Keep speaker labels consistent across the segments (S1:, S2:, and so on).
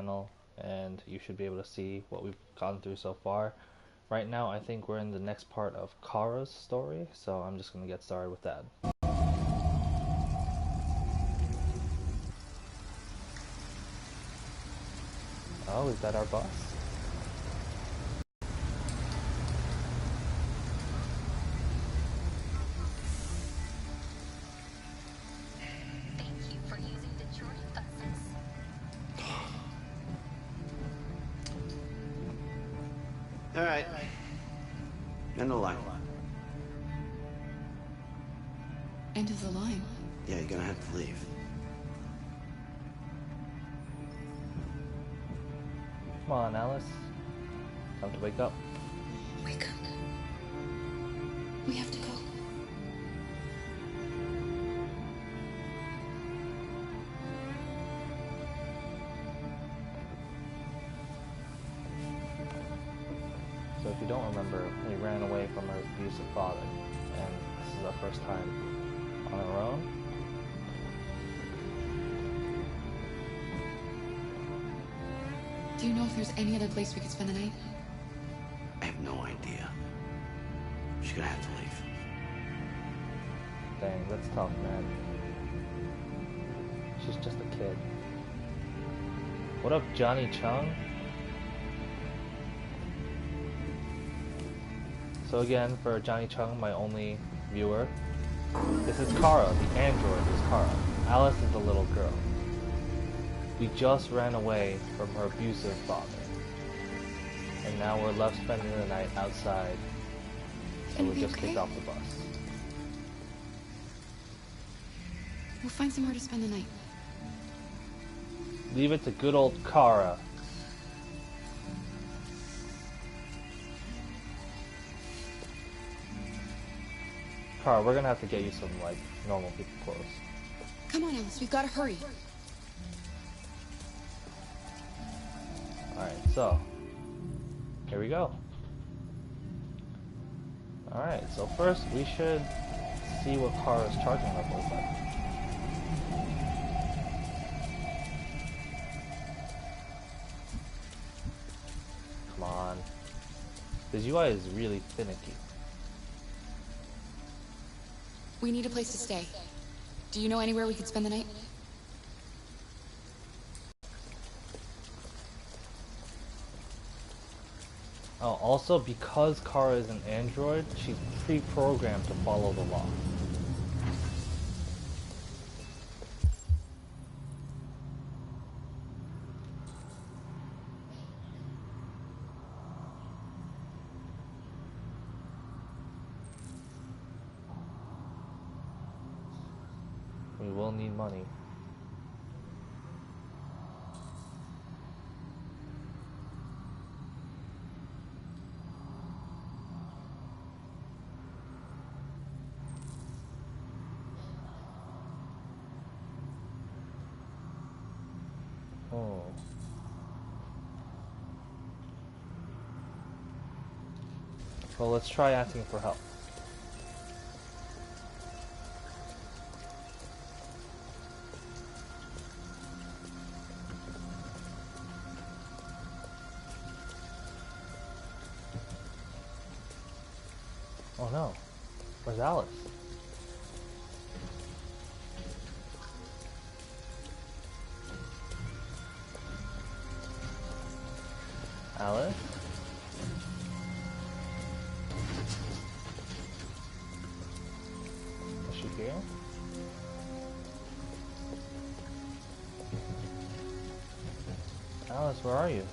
S1: channel, and you should be able to see what we've gone through so far. Right now, I think we're in the next part of Kara's story, so I'm just going to get started with that. Oh, is that our bus?
S2: Thank you for using Detroit buses.
S3: All right. End of the line.
S4: End of the line.
S3: Yeah, you're gonna have to leave.
S1: Come on, Alice. Time to wake up.
S4: Wake up. We have to go.
S1: So if you don't remember, we ran away from our abusive father, and this is our first time on our own.
S4: Do you know if there's any other place we could spend the night?
S3: I have no idea. She's gonna have to leave.
S1: Dang, that's tough, man. She's just a kid. What up, Johnny Chung? So again, for Johnny Chung, my only viewer, this is Kara, the android is Kara. Alice is the little girl. We just ran away from her abusive father. And now we're left spending the night outside. So we just kicked off the bus.
S4: We'll find somewhere to spend the night.
S1: Leave it to good old Kara. Kara, we're gonna have to get you some, like, normal people clothes.
S4: Come on, Alice, we've got to hurry.
S1: Alright, so here we go. Alright, so first we should see what Kara's charging level is like. Come on. This UI is really finicky.
S4: We need a place to stay. Do you know anywhere we could spend the night?
S1: Oh, also, because Kara is an android, she's pre-programmed to follow the law. We will need money. Oh. Well, let's try asking for help. Oh no. Where's Alice? Alice? Is she here? Alice, where are you?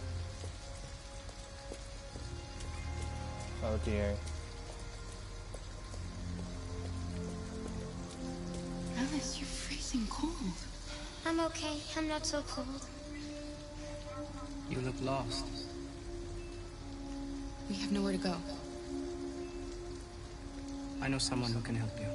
S1: Oh dear.
S4: Alice, you're freezing cold.
S2: I'm okay. I'm not so cold.
S5: You look lost.
S4: We have nowhere to go.
S5: I know someone who can help you.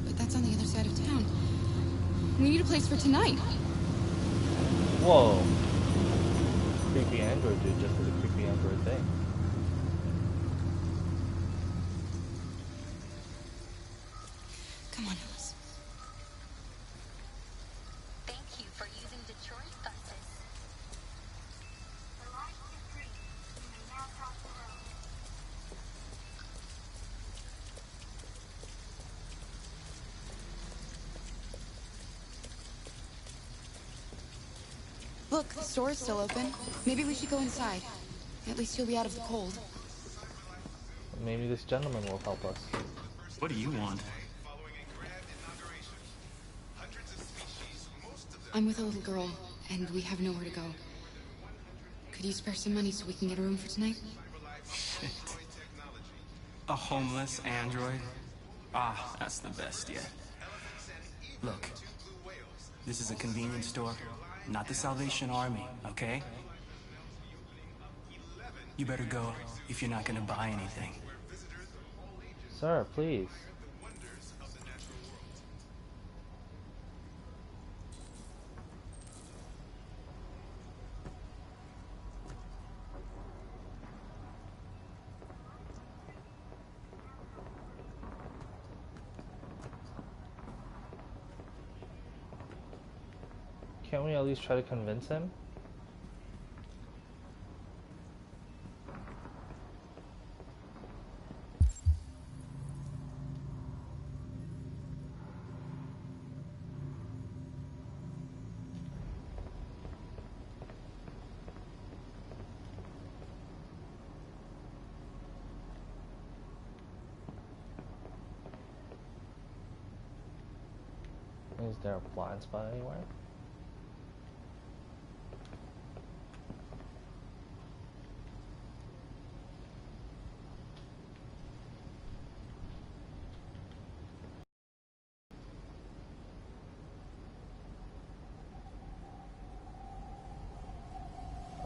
S4: But that's on the other side of town. We need a place for tonight.
S1: Whoa. Creepy android dude just did a creepy android thing.
S4: Look, the store is still open. Maybe we should go inside. At least you'll be out of the cold.
S1: Maybe this gentleman will help us.
S5: What do you want?
S4: I'm with a little girl, and we have nowhere to go. Could you spare some money so we can get a room for tonight?
S5: Shit. A homeless android? Ah, that's the best yet. Look, this is a convenience store, not the Salvation Army, okay? You better go if you're not gonna buy anything.
S1: Sir, please. Can't we at least try to convince him? Is there a blind spot anywhere?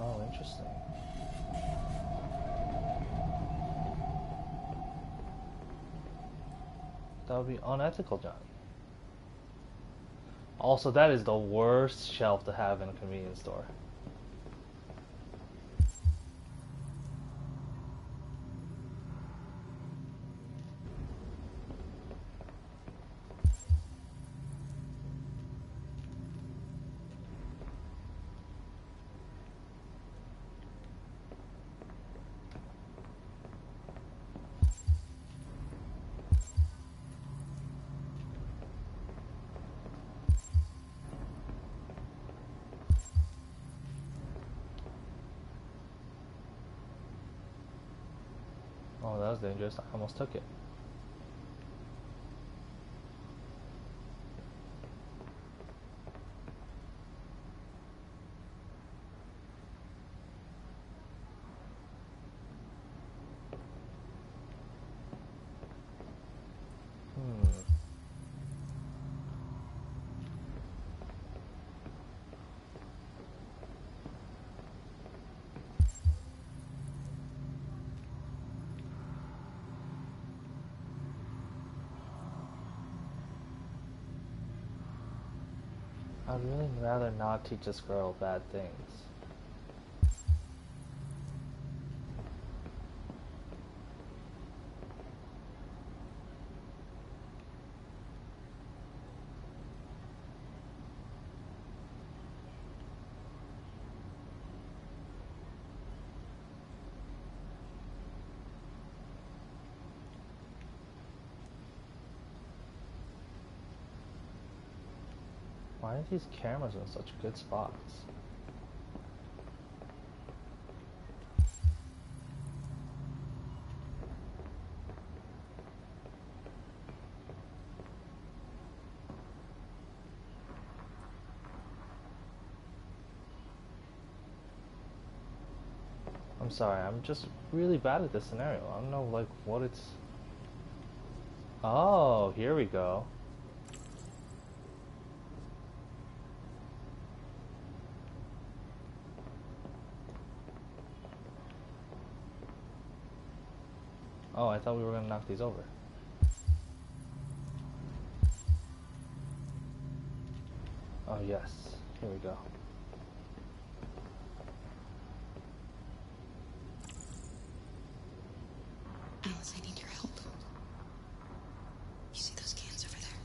S1: Oh, interesting. That would be unethical, Johnny. Also, that is the worst shelf to have in a convenience store. Oh, that was dangerous. I almost took it. I'd really rather not teach this girl bad things. Why are these cameras in such good spots? I'm sorry, I'm just really bad at this scenario. I don't know, like, what it's... Oh, here we go. Oh, I thought we were gonna knock these over. Oh, yes. Here we go.
S4: Alice, I need your help. You see those cans over there?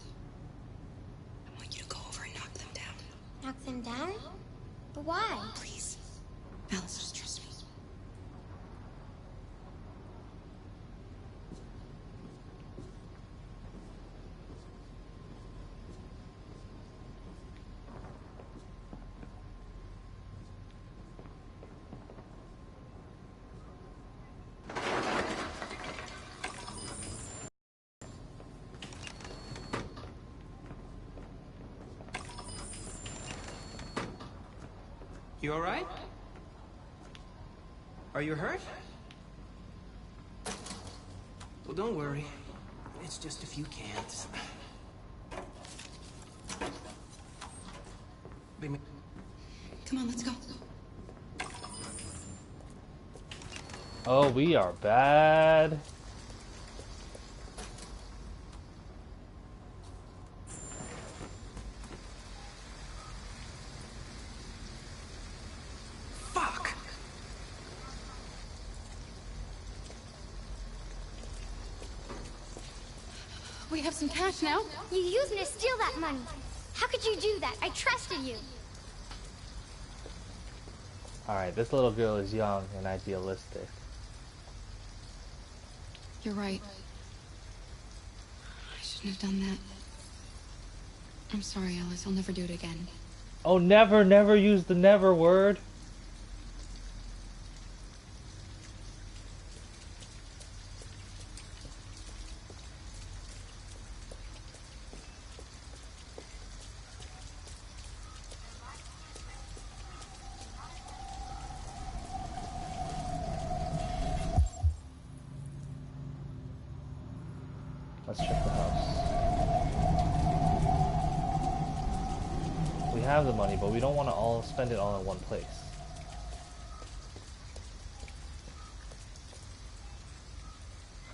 S4: I want you to go over and knock them down.
S2: Knock them down? But why?
S4: Please. Alice, just trust me.
S5: You alright? Are you hurt? Well, don't worry. It's just a few cans.
S4: Come on, let's go.
S1: Oh, we are bad.
S5: Fuck!
S4: We have some cash now.
S6: You used me to steal that money. How could you do that? I trusted you.
S1: Alright, this little girl is young and idealistic.
S4: You're right. I shouldn't have done that. I'm sorry, Alice. I'll never do it again.
S1: Oh, never use the never word. Let's check the house. We have the money, but we don't want to all spend it all in one place.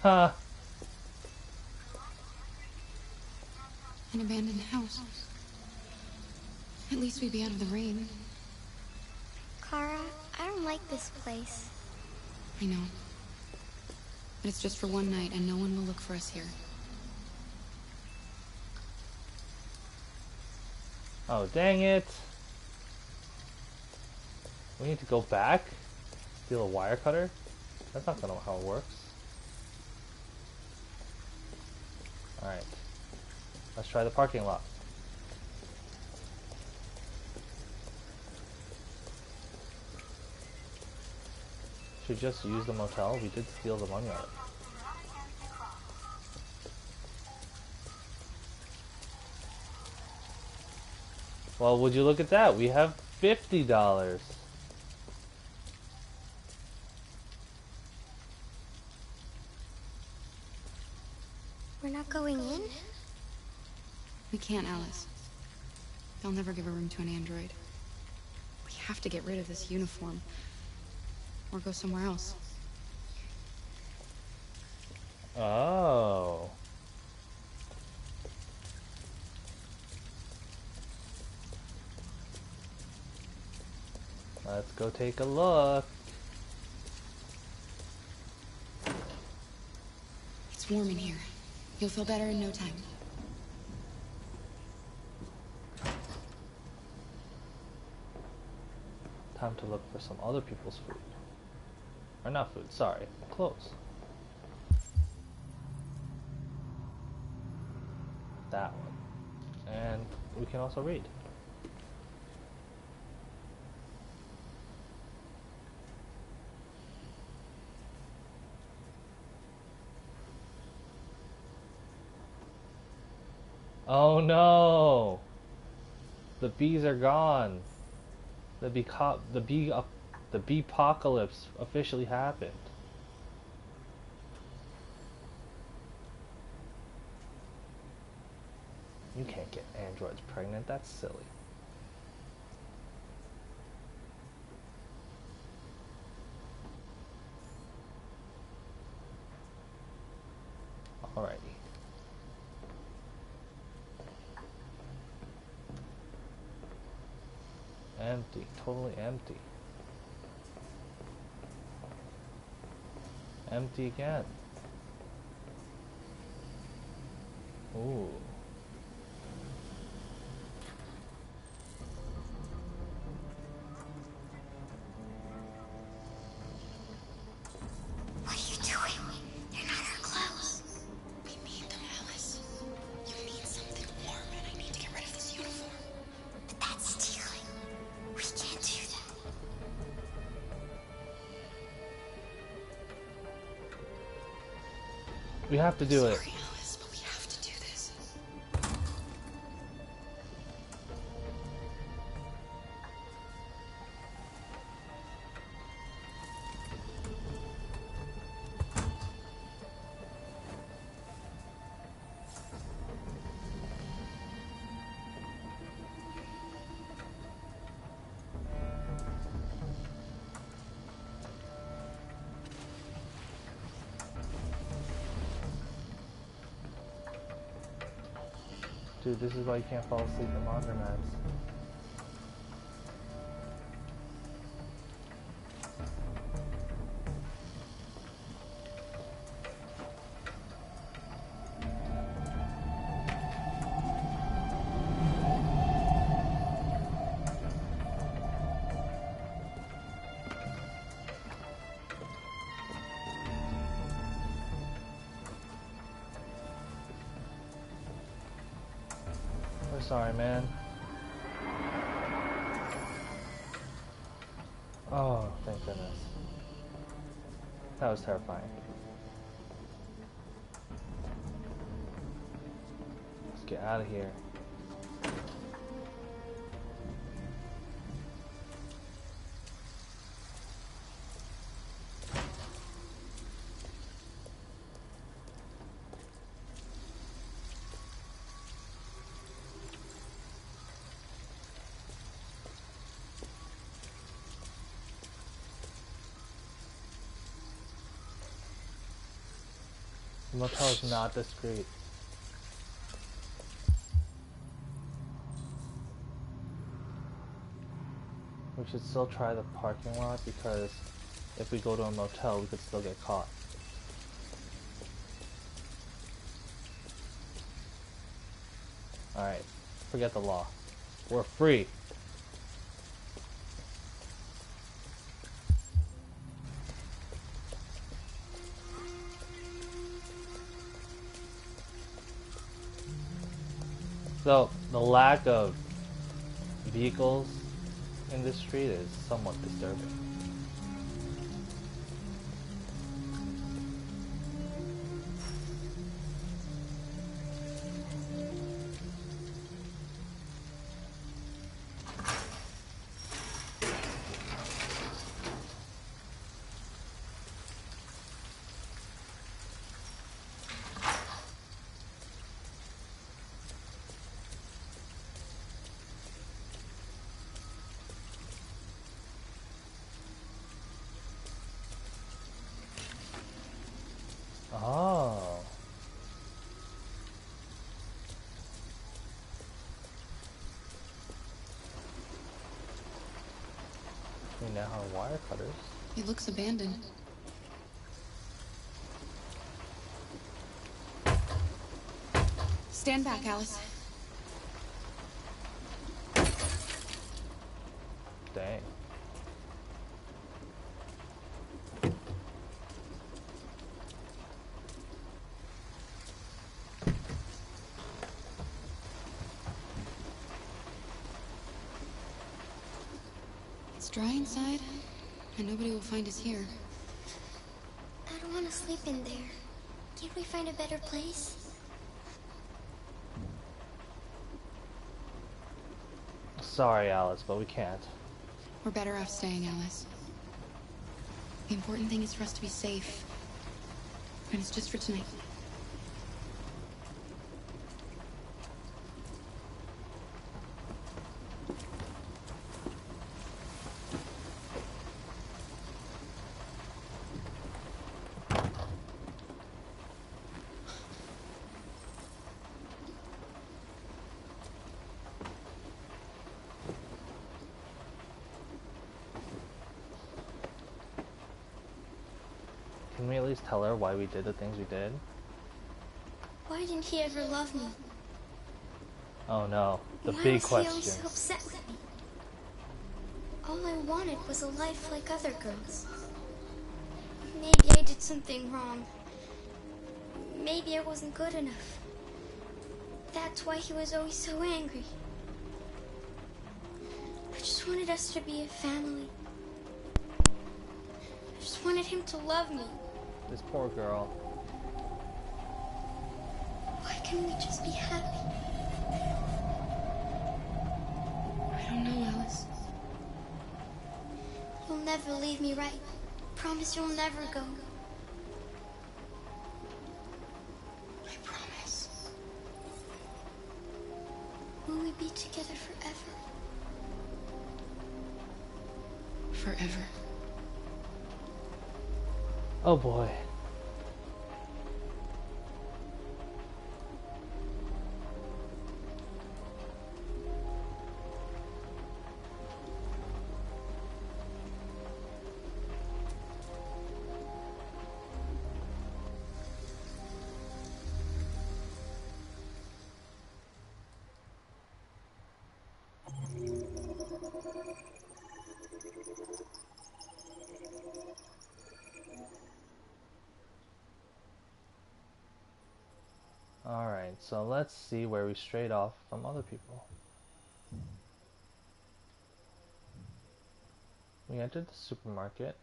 S1: Huh.
S4: An abandoned house. At least we'd be out of the rain.
S6: Kara, I don't like this place.
S4: I know. But it's just for one night, and no one will look for us here.
S1: Oh, dang it. We need to go back? Steal a wire cutter? That's not gonna how it works. Alright. Let's try the parking lot. Should just use the motel. We did steal the money out of it. Well, would you look at that? We have $50.
S6: We're not going in?
S4: We can't, Alice. They'll never give a room to an android. We have to get rid of this uniform. Or go somewhere else.
S1: Oh. Let's go take a look.
S4: It's warm in here. You'll feel better in no time.
S1: Time to look for some other people's food. Or not food, sorry. Clothes. That one. And we can also read. Oh no! The bees are gone. The bee-apocalypse officially happened. You can't get androids pregnant, that's silly. Alrighty. Empty, totally empty. Empty again. Ooh.
S6: What are you doing? They're not our clothes.
S4: We need them, Alice. You need something warm, and I need to get rid of this uniform.
S6: But that's stealing. We can't do that.
S1: We have to do it.
S4: Sorry, Alice, but we have to do this.
S1: Dude, this is why you can't fall asleep in laundromats. We're sorry, man. Oh, thank goodness. That was terrifying. Let's get out of here. The motel is not discreet. We should still try the parking lot because if we go to a motel, we could still get caught. Alright, forget the law. We're free. So, the lack of vehicles in this street is somewhat disturbing. Oh. We now have wire cutters.
S4: It looks abandoned. Stand back, Alice.
S1: Dang.
S4: It's dry inside, and nobody will find us here.
S6: I don't want to sleep in there. Can't we find a better place?
S1: Sorry, Alice, but we can't.
S4: We're better off staying, Alice. The important thing is for us to be safe. And it's just for tonight.
S1: Can we at least tell her why we did the things we did?
S6: Why didn't he ever love me?
S1: Oh no, the
S6: Why
S1: big
S6: was he always so
S1: question.
S6: upset with me? All I wanted was a life like other girls. Maybe I did something wrong. Maybe I wasn't good enough. That's why he was always so angry. I just wanted us to be a family. I just wanted him to love me.
S1: This poor girl.
S6: Why can't we just be happy?
S4: I don't know, Alice.
S6: You'll never leave me, right? Promise you'll never go.
S4: I promise.
S6: Will we be together forever?
S4: Forever.
S1: Oh boy. Alright, so let's see where we strayed off from other people. We entered the supermarket.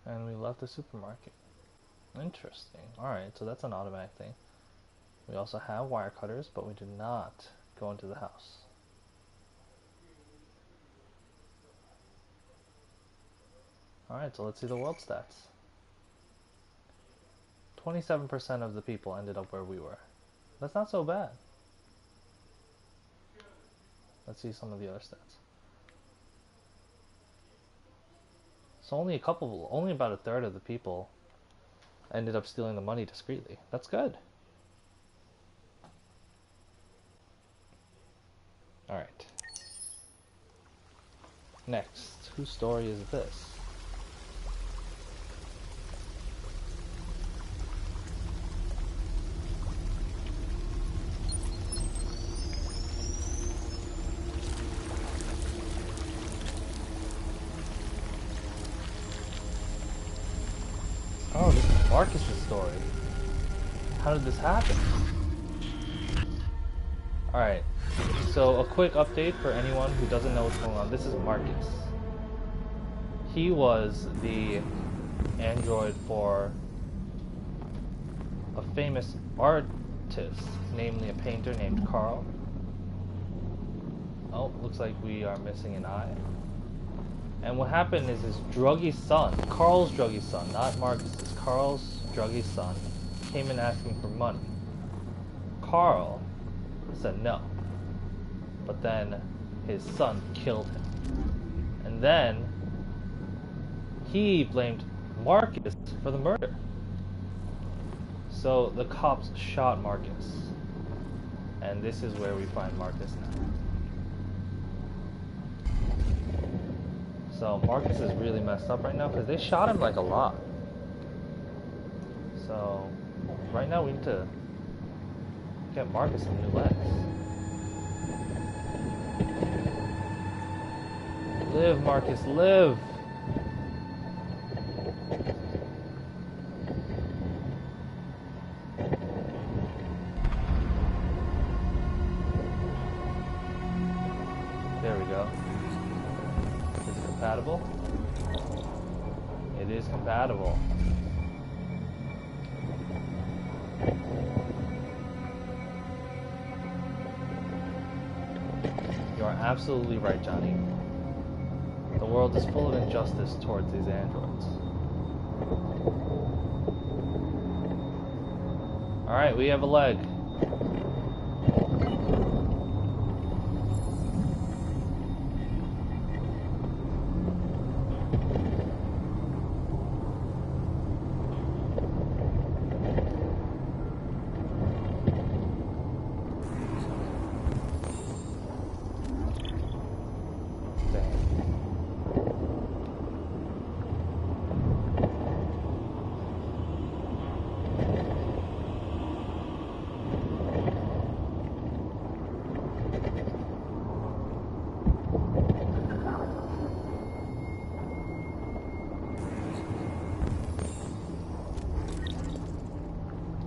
S1: And we left the supermarket. Interesting. Alright, so that's an automatic thing. We also have wire cutters, but we did not go into the house. Alright, so let's see the world stats. 27% of the people ended up where we were. That's not so bad. Let's see some of the other stats. So only about a third of the people ended up stealing the money discreetly. That's good. Alright. Next, whose story is this? Oh, this is Marcus's story. How did this happen? Alright, so a quick update for anyone who doesn't know what's going on. This is Marcus. He was the android for a famous artist, namely a painter named Carl. Oh, looks like we are missing an eye. And what happened is his druggy son, Carl's druggy son, not Marcus's, Carl's druggy son, came in asking for money. Carl said no. But then his son killed him. And then he blamed Marcus for the murder. So the cops shot Marcus. And this is where we find Marcus now. So Marcus is really messed up right now because they shot him like a lot. So right now we need to get Marcus some new legs. Live, Marcus, live! There we go. Is it compatible? It is compatible. You are absolutely right, Johnny. The world is full of injustice towards these androids. Alright, we have a leg.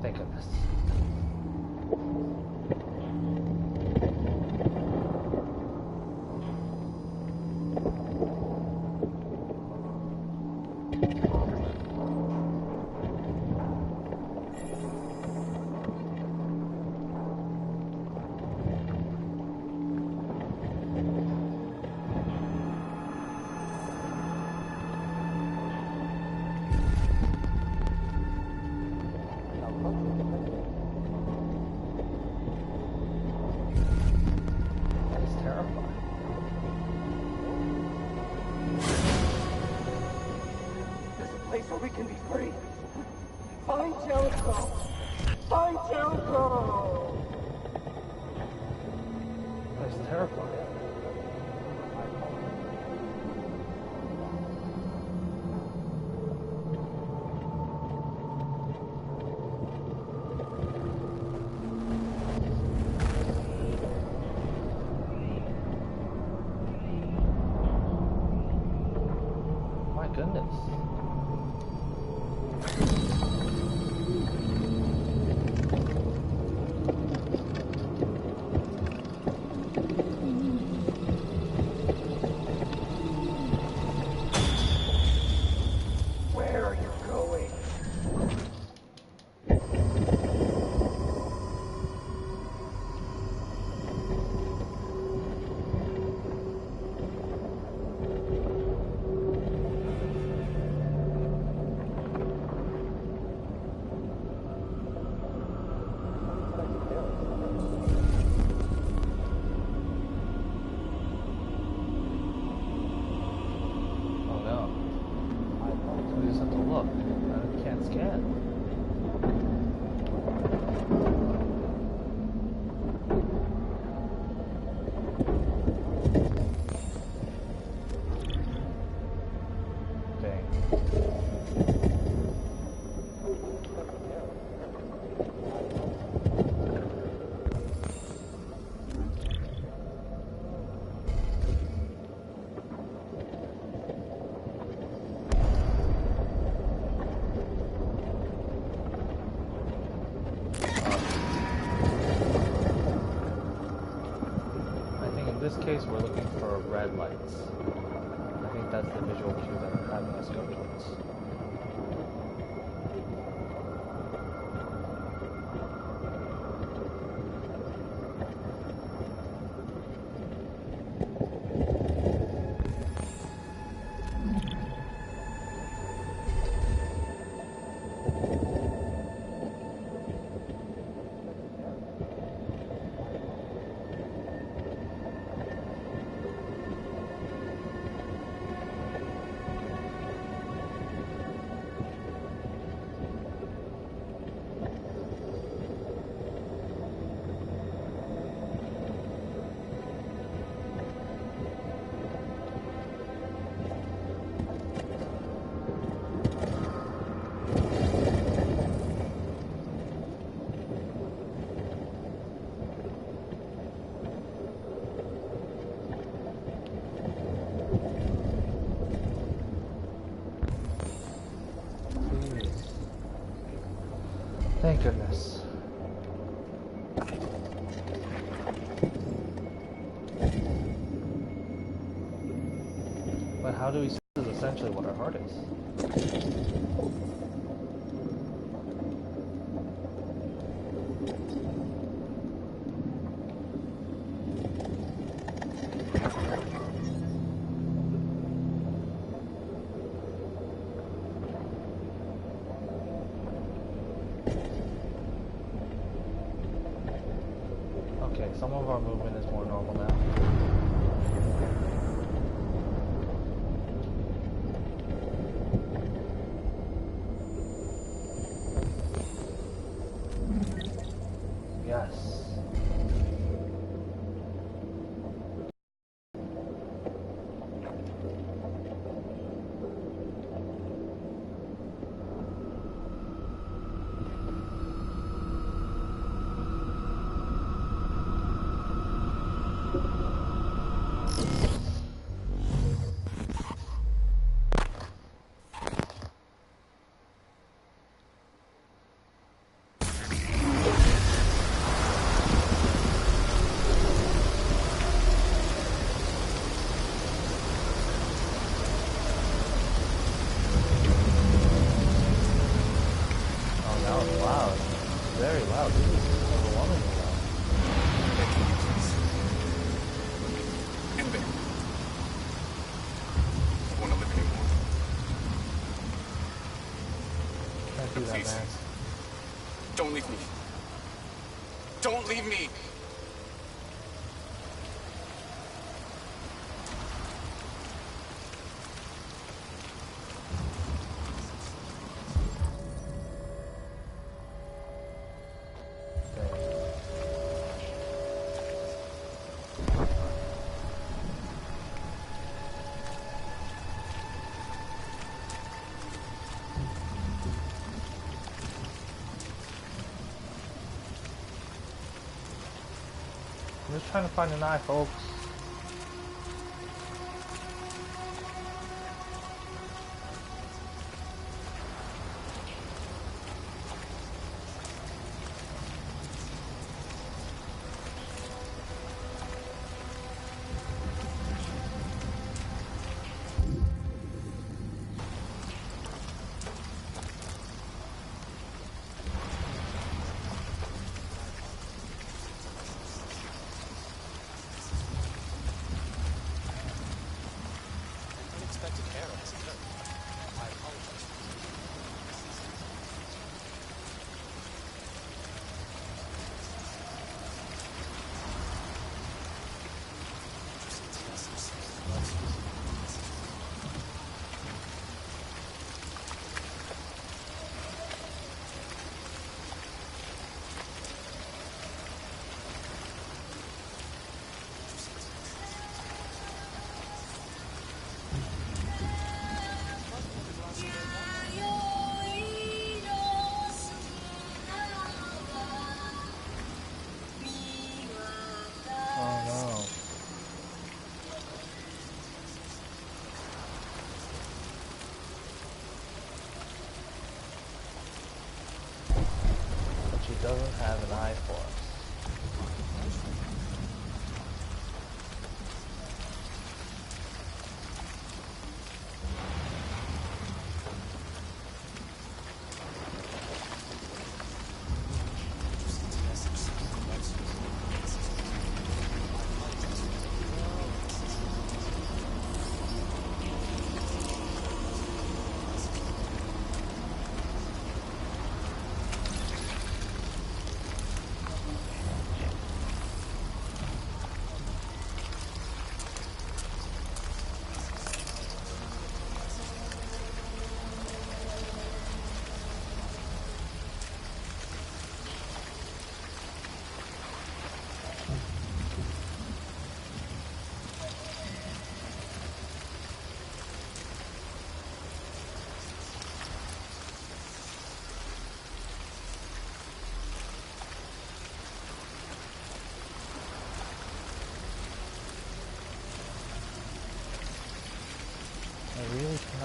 S1: Thank goodness. That is terrifying.
S7: There's a place where we can be free. Find Jericho! Find Jericho!
S1: That is terrifying. goodness.
S7: Where are you going?
S1: Oh no. So we just have to look. I can't scan. Dang. I think in this case we're looking for red lights. I think that's the visual cue that they're having us go towards. Please. Thank goodness. But how do we see this is essentially what our heart is? Okay, some of our movement is more normal now. Yes. Oh, that was loud. Very loud. This is overwhelmingly loud.
S5: Begging you, please. In there. I don't want to live anymore.
S1: Can't do that,
S5: Please.
S1: man.
S5: Don't leave me. Don't leave me.
S1: I'm just trying to find an eye, folks.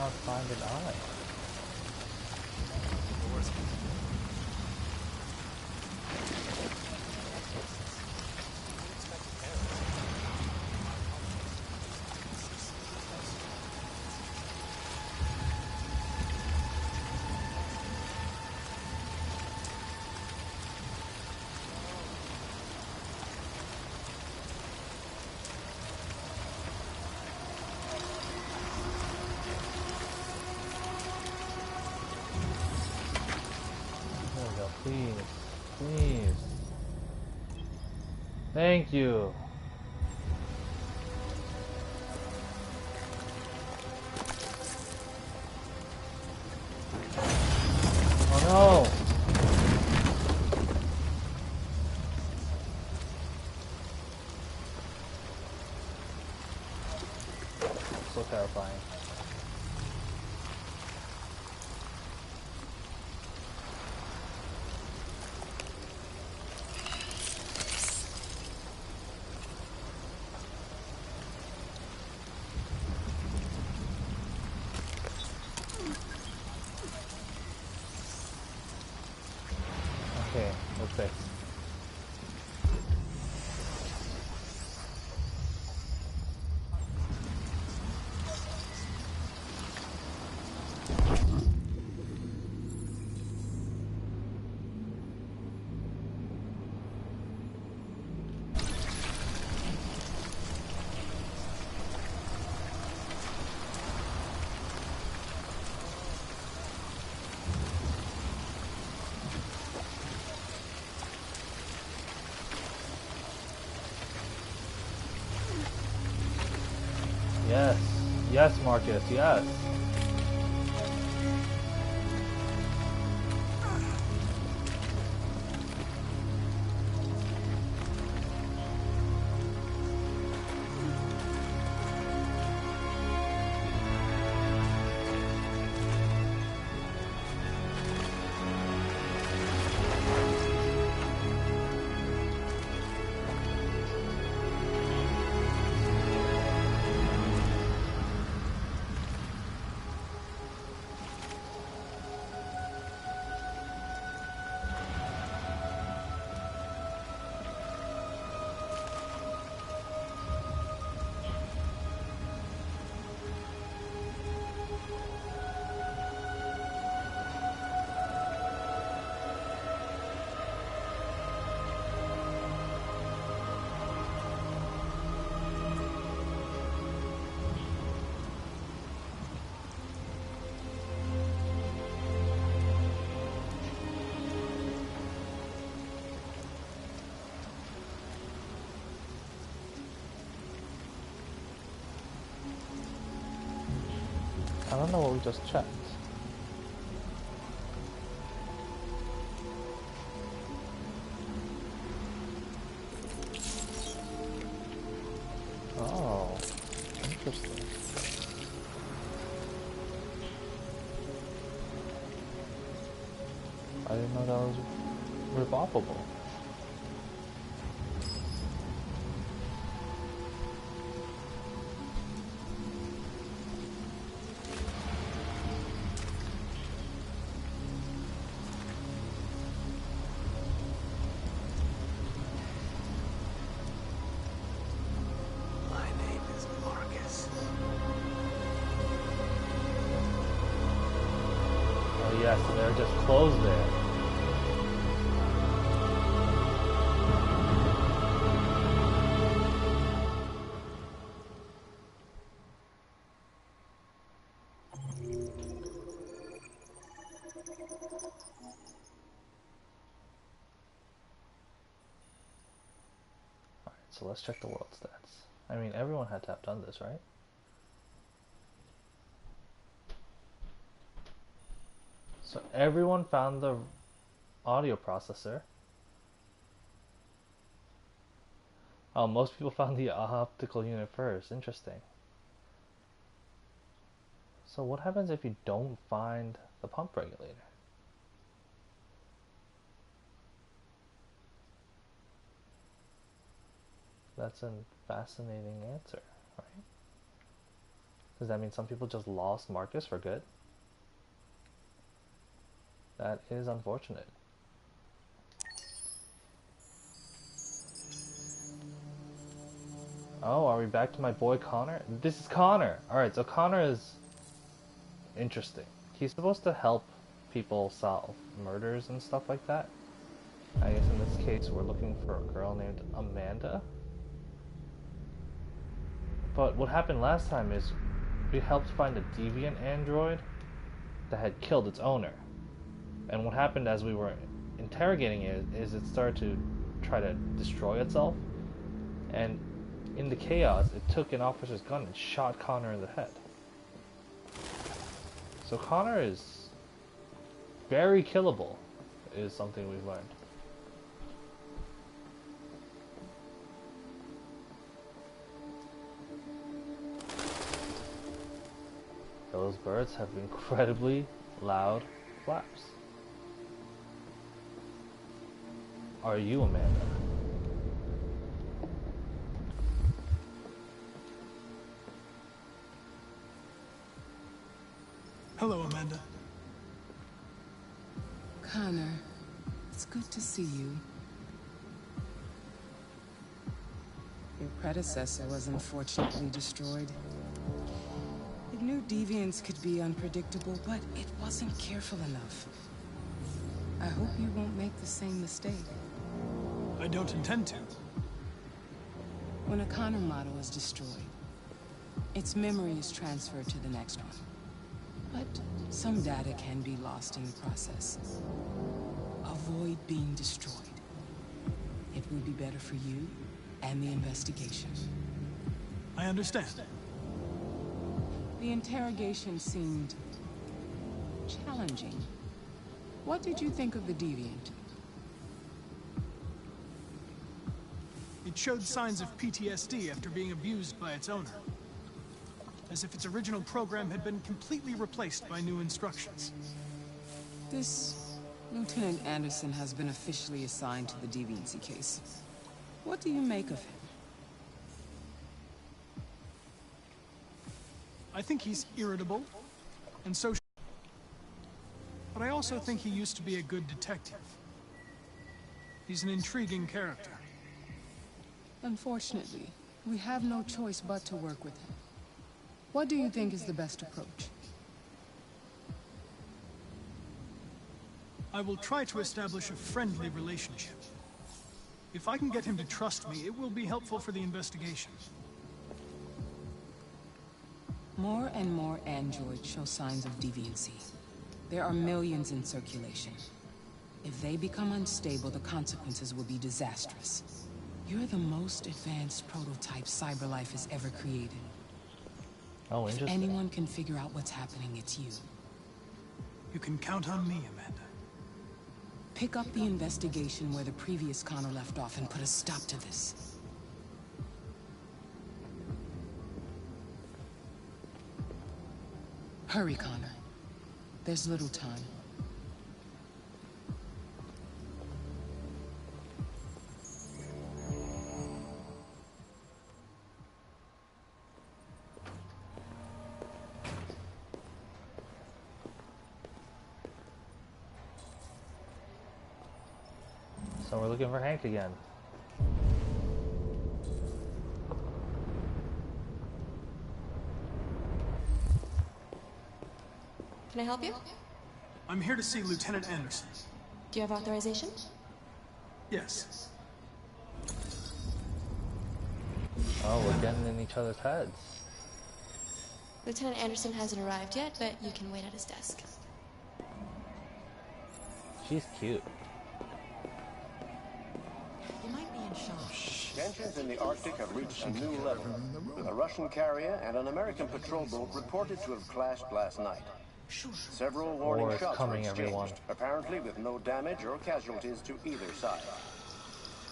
S1: cannot find an eye. There we go, please, please. Thank you. Oh no! So terrifying. Okay, we're fixed. Yes. Yes, Marcus, yes. I don't know what we just checked. Oh, interesting. I didn't know that was revolvable.
S3: My name is Marcus.
S1: Oh yes, and they're just closed there. Alright, so let's check the world stats. I mean, everyone had to have done this, right? So everyone found the audio processor. Oh, most people found the optical unit first. Interesting. So what happens if you don't find the pump regulator? That's a fascinating answer, right? Does that mean some people just lost Marcus for good? That is unfortunate. Oh, are we back to my boy Connor? This is Connor! Alright, so Connor is interesting. He's supposed to help people solve murders and stuff like that. I guess in this case we're looking for a girl named Amanda. But what happened last time is we helped find a deviant android that had killed its owner. And what happened as we were interrogating it is it started to try to destroy itself. And in the chaos, it took an officer's gun and shot Connor in the head. So Connor is very killable, is something we've learned. Those birds have incredibly loud flaps. Are you Amanda?
S8: Hello, Amanda.
S9: Connor, it's good to see you. Your predecessor was unfortunately destroyed. It knew deviants could be unpredictable, but it wasn't careful enough. I hope you won't make the same mistake.
S8: I don't intend to.
S9: When a Connor model is destroyed, its memory is transferred to the next one. But some data can be lost in the process. Avoid being destroyed. It will be better for you and the investigation.
S8: I understand.
S9: The interrogation seemed challenging. What did you think of the deviant?
S8: It showed signs of PTSD after being abused by its owner. As if its original program had been completely replaced by new instructions.
S9: This Lieutenant Anderson has been officially assigned to the deviancy case. What do you make of him?
S8: I think he's irritable and social. But I also think he used to be a good detective. He's an intriguing character.
S9: Unfortunately, we have no choice but to work with him. What do you think is the best approach?
S8: I will try to establish a friendly relationship. If I can get him to trust me, it will be helpful for the investigation.
S9: More and more androids show signs of deviancy. There are millions in circulation. If they become unstable, the consequences will be disastrous. You're the most advanced prototype CyberLife has ever created.
S1: Oh,
S9: If
S1: interesting.
S9: anyone can figure out what's happening, it's you.
S8: You can count on me, Amanda.
S9: Pick up the investigation where the previous Connor left off and put a stop to this. Hurry, Connor. There's little time.
S1: So we're looking for Hank again.
S10: Can I help you?
S8: I'm here to see Lieutenant Anderson.
S10: Do you have authorization?
S8: Yes.
S1: Oh, we're getting in each other's heads.
S10: Lieutenant Anderson hasn't arrived yet, but you can wait at his desk.
S1: She's cute.
S10: You might be in shock.
S11: Tensions in the Arctic have reached a new level. A Russian carrier and an American patrol boat reported to have clashed last night. Several warning
S1: War is
S11: shots were
S1: coming,
S11: exchanged,
S1: everyone.
S11: apparently with no damage or casualties to either side.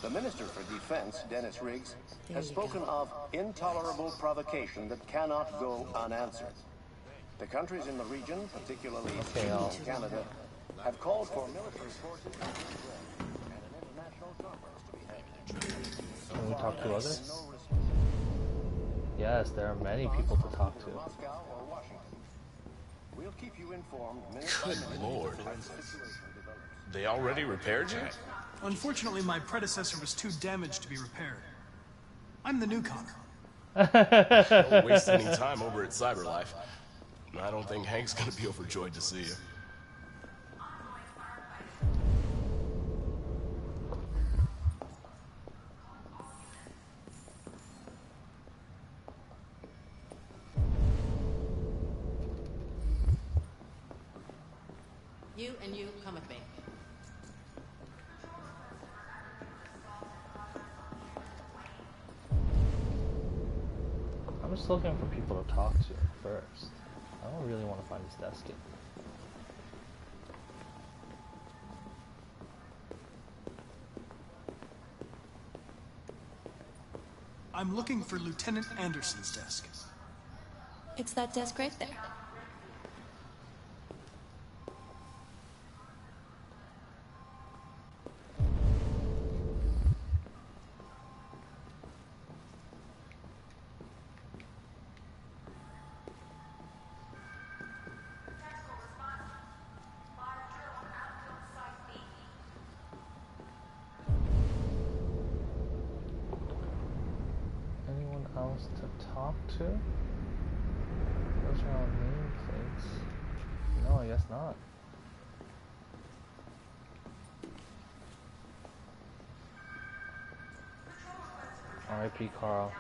S11: The Minister for Defense, Dennis Riggs, has spoken of intolerable provocation that cannot go unanswered. The countries in the region, particularly Sweden and Canada, have called for military forces to be and an international conference to be held.
S1: Can we talk to others? Yeah, Yes, there are many people to talk to.
S11: Moscow or Washington. We'll keep you informed minute by
S12: Good
S11: minute
S12: lord.
S11: as the situation develops.
S12: They already repaired you?
S8: Unfortunately, my predecessor was too damaged to be repaired. I'm the new Connor.
S12: Don't waste any time over at Cyberlife. I don't think Hank's gonna be overjoyed to see you.
S13: You and you come with me.
S1: I'm just looking for people to talk to first. I don't really want to find this desk yet.
S8: I'm looking for Lieutenant Anderson's desk.
S10: It's that desk right there.
S1: Anyone else to talk to? Those are all nameplates. No, I guess not. R.I.P. Carl.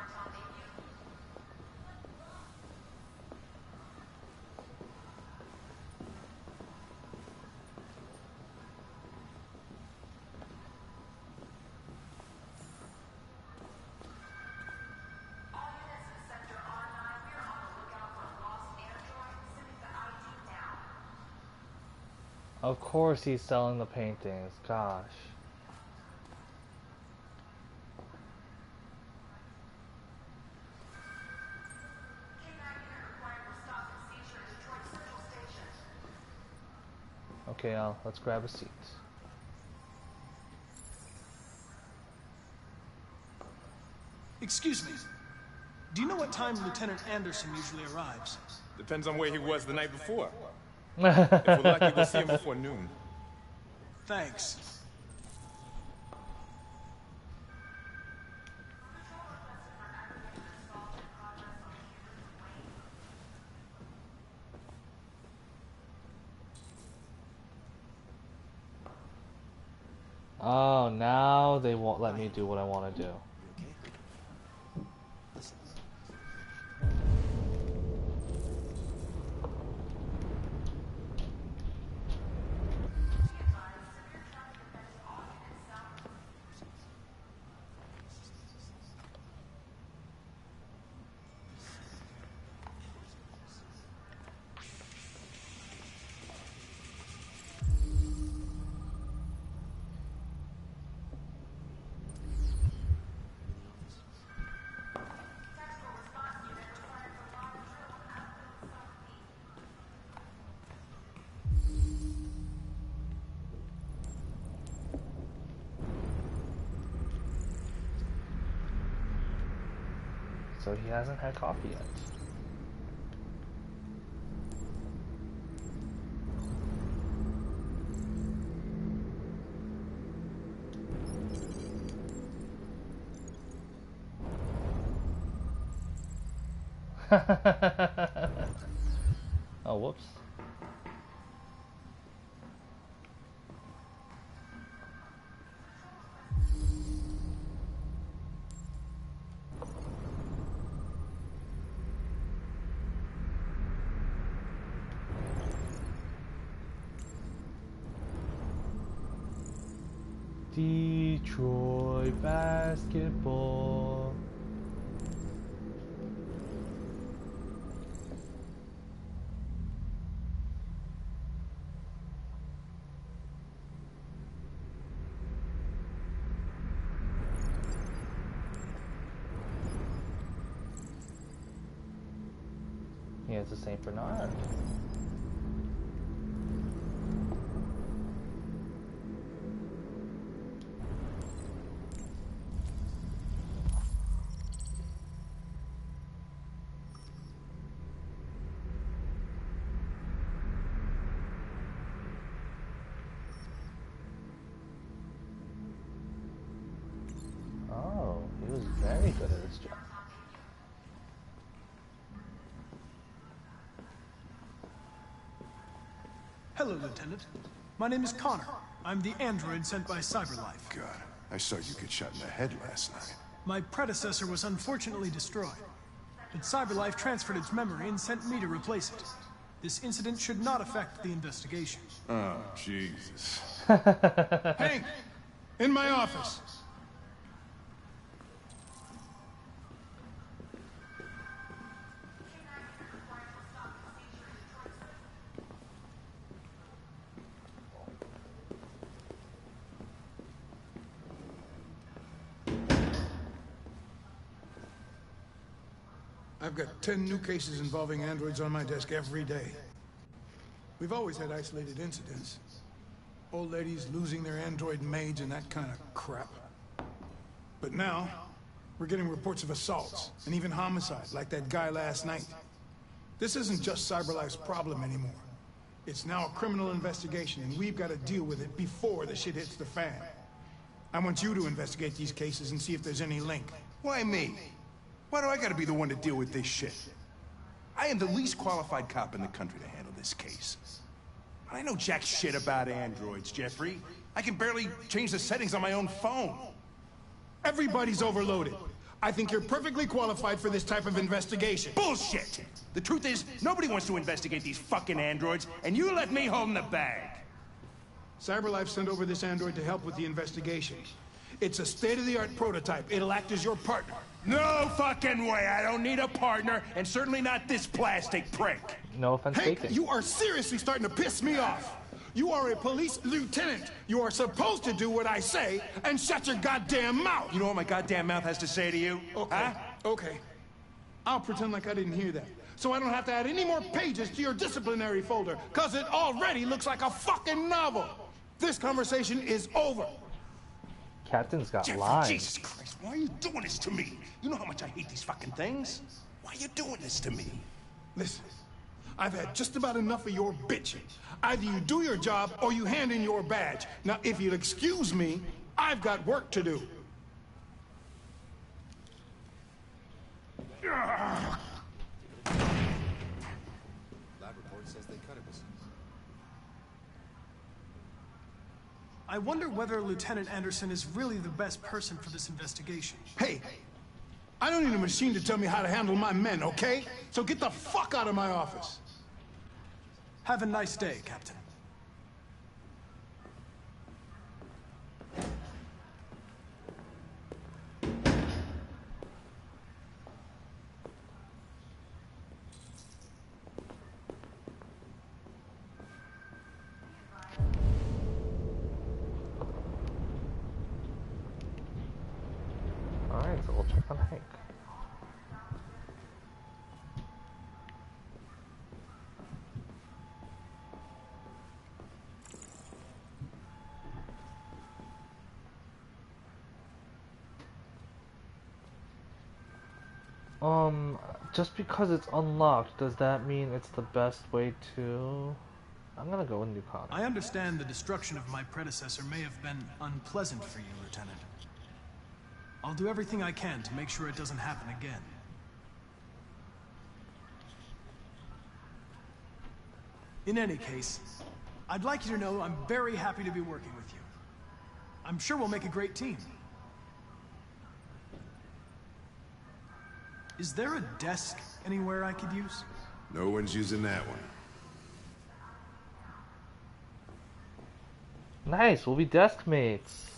S1: Of course he's selling the paintings, gosh. Okay, let's grab a seat.
S8: Excuse me. Do you know what time Lieutenant Anderson usually arrives?
S14: Depends on where he was the night before. If we're lucky, we'll see him before noon.
S8: Thanks.
S1: Oh, now they won't let me do what I want to do. So he hasn't had coffee yet. Oh, whoops. Detroit basketball. Yeah, it's the Saint Bernard. this job.
S8: Hello, Lieutenant. My name is Connor. I'm the android sent by CyberLife.
S13: God, I saw you get shot in the head last night.
S8: My predecessor was unfortunately destroyed, but CyberLife transferred its memory and sent me to replace it. This incident should not affect the investigation.
S13: Oh, Jesus.
S15: Hank! In my office! I've got 10 new cases involving androids on my desk every day. We've always had isolated incidents. Old ladies losing their android maids and that kind of crap. But now, we're getting reports of assaults, and even homicide, like that guy last night. This isn't just CyberLife's problem anymore. It's now a criminal investigation, and we've got to deal with it before the shit hits the fan. I want you to investigate these cases and see if there's any link.
S13: Why me? Why do I gotta be the one to deal with this shit? I am the least qualified cop in the country to handle this case. I know jack shit about androids, Jeffrey. I can barely change the settings on my own phone.
S15: Everybody's overloaded. I think you're perfectly qualified for this type of investigation.
S13: Bullshit! The truth is, nobody wants to investigate these fucking androids, and you let me hold the bag.
S15: CyberLife sent over this android to help with the investigation. It's a state-of-the-art prototype. It'll act as your partner.
S13: No fucking way! I don't need a partner, and certainly not this plastic prick.
S1: No offense
S15: Hank,
S1: taken.
S15: you are seriously starting to piss me off. You are a police lieutenant. You are supposed to do what I say and shut your goddamn mouth.
S13: You know what my goddamn mouth has to say to you?
S15: Okay,
S13: huh?
S15: okay. I'll pretend like I didn't hear that, so I don't have to add any more pages to your disciplinary folder, because it already looks like a fucking novel. This conversation is over.
S1: Captain's got
S13: Jeffrey,
S1: lines.
S13: Jesus Christ, why are you doing this to me? You know how much I hate these fucking things? Why are you doing this to me?
S15: Listen, I've had just about enough of your bitching. Either you do your job or you hand in your badge. Now, if you'll excuse me, I've got work to do.
S16: Lab report says they cut it.
S8: I wonder whether Lieutenant Anderson is really the best person for this investigation.
S15: Hey, I don't need a machine to tell me how to handle my men, okay? So get the fuck out of my office.
S8: Have a nice day, Captain.
S1: Alright, so we'll check on Hank. Just because it's unlocked, does that mean it's the best way to... I'm gonna go with New Connor.
S8: I understand the destruction of my predecessor may have been unpleasant for you, Lieutenant. I'll do everything I can to make sure it doesn't happen again. In any case, I'd like you to know I'm very happy to be working with you. I'm sure we'll make a great team. Is there a desk anywhere I could use?
S13: No one's using that one.
S1: Nice, we'll be desk mates.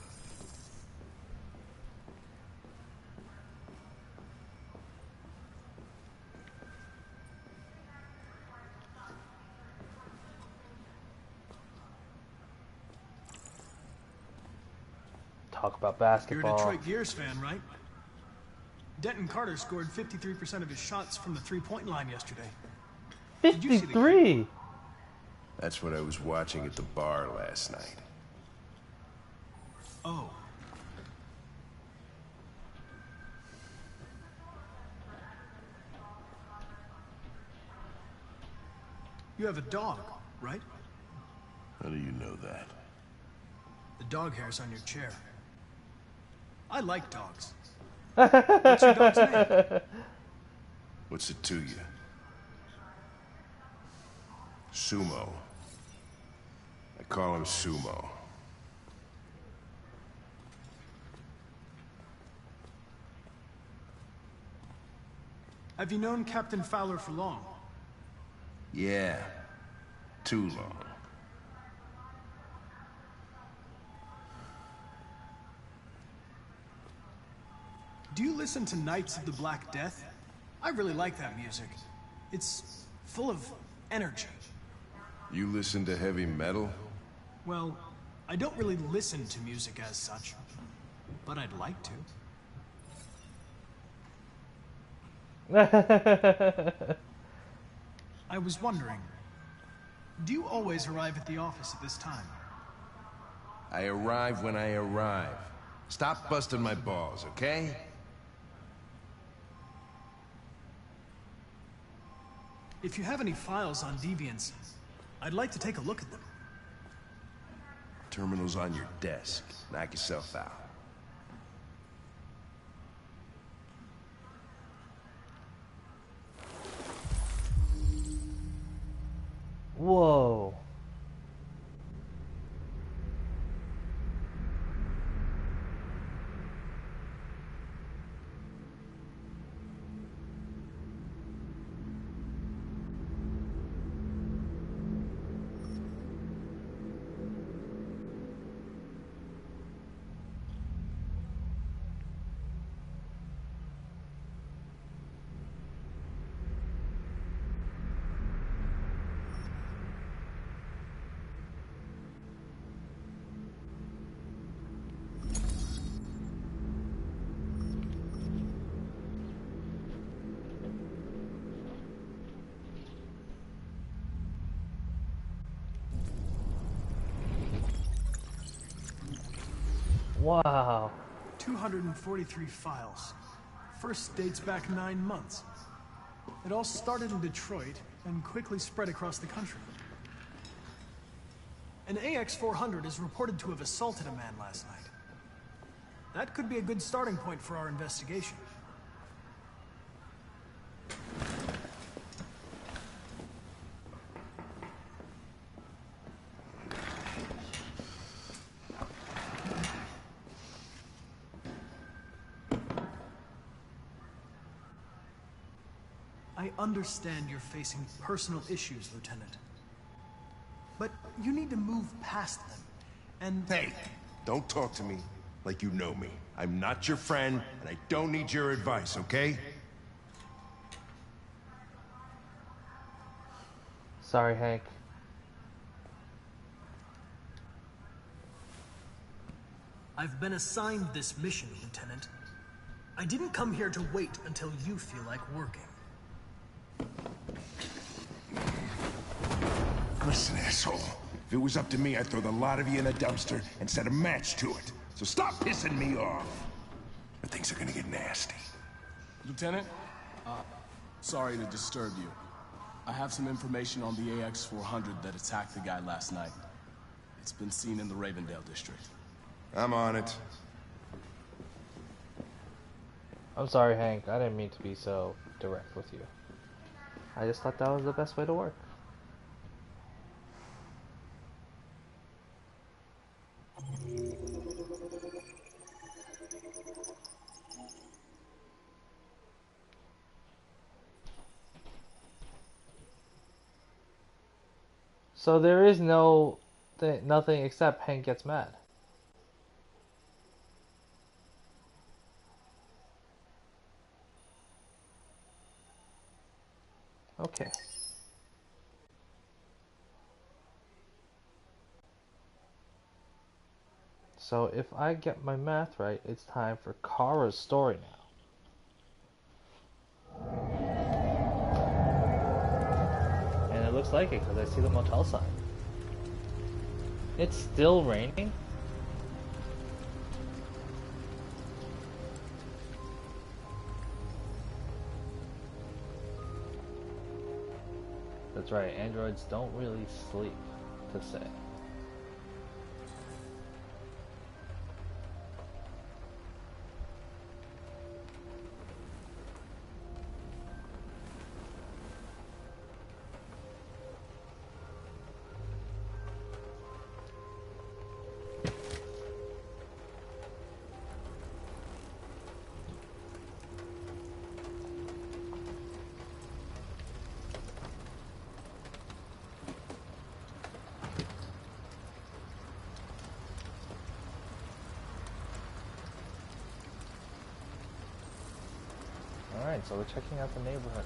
S1: Talk about basketball.
S8: You're a Detroit Gears fan, right? Denton Carter scored 53% of his shots from the three-point line yesterday.
S1: 53?
S13: That's what I was watching at the bar last night.
S8: Oh. You have a dog, right?
S13: How do you know that?
S8: The dog hair's on your chair. I like dogs. What's your dog's name?
S13: What's it to you? Sumo. I call him Sumo.
S8: Have you known Captain Fowler for long?
S13: Yeah. Too long.
S8: Do you listen to Knights of the Black Death? I really like that music. It's full of energy.
S13: You listen to heavy metal?
S8: Well, I don't really listen to music as such, but I'd like to. I was wondering, do you always arrive at the office at this time?
S13: I arrive when I arrive. Stop busting my balls, okay?
S8: If you have any files on deviants, I'd like to take a look at them.
S13: Terminal's on your desk. Knock yourself out.
S1: Whoa. Wow.
S8: 243 files. First dates back 9 months. It all started in Detroit and quickly spread across the country. An AX-400 is reported to have assaulted a man last night. That could be a good starting point for our investigation. I understand you're facing personal issues, Lieutenant. But you need to move past them, and...
S13: Hey, don't talk to me like you know me. I'm not your friend, and I don't need your advice, okay?
S1: Sorry, Hank.
S8: I've been assigned this mission, Lieutenant. I didn't come here to wait until you feel like working.
S13: Listen, asshole. If it was up to me, I'd throw the lot of you in a dumpster and set a match to it. So stop pissing me off. Or things are gonna get nasty.
S12: Lieutenant, sorry to disturb you. I have some information on the AX-400 that attacked the guy last night. It's been seen in the Ravendale district.
S13: I'm on it.
S1: I'm sorry, Hank. I didn't mean to be so direct with you. I just thought that was the best way to work. So there is nothing except Hank gets mad. Okay. So if I get my math right, it's time for Kara's story now. And it looks like it because I see the motel sign. It's still raining? That's right, androids don't really sleep, to say. fine, so we're checking out the neighborhood.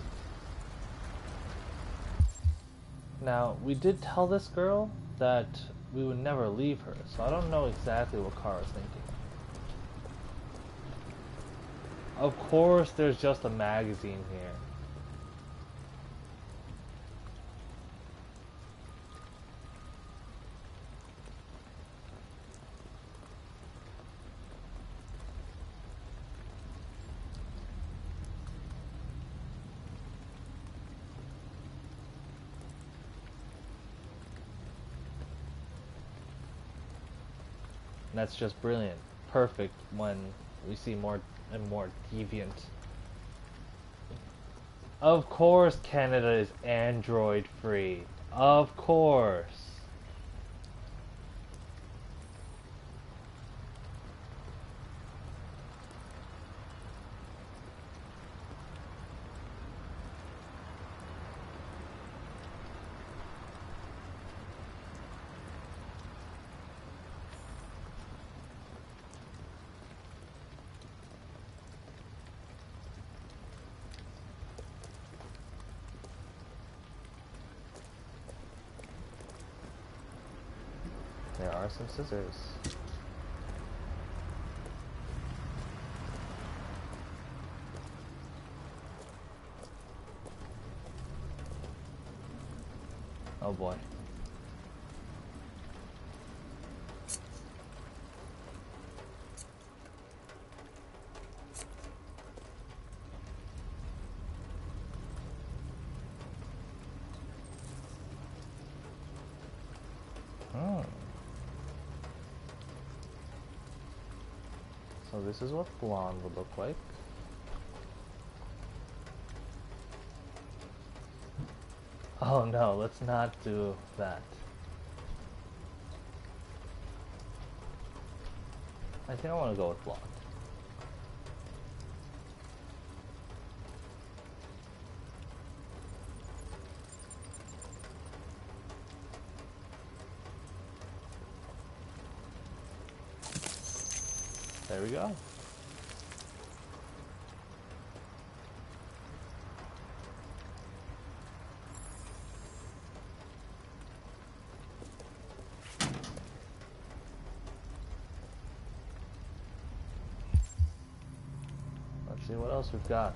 S1: Now, we did tell this girl that we would never leave her, so I don't know exactly what Kara's thinking. Of course, there's just a magazine here. And that's just brilliant. Perfect when we see more and more deviant. Of course Canada is Android free. Of course. There are some scissors. Oh boy. So this is what blonde would look like. Oh no, let's not do that. I think I want to go with blonde. There we go. Let's see what else we've got.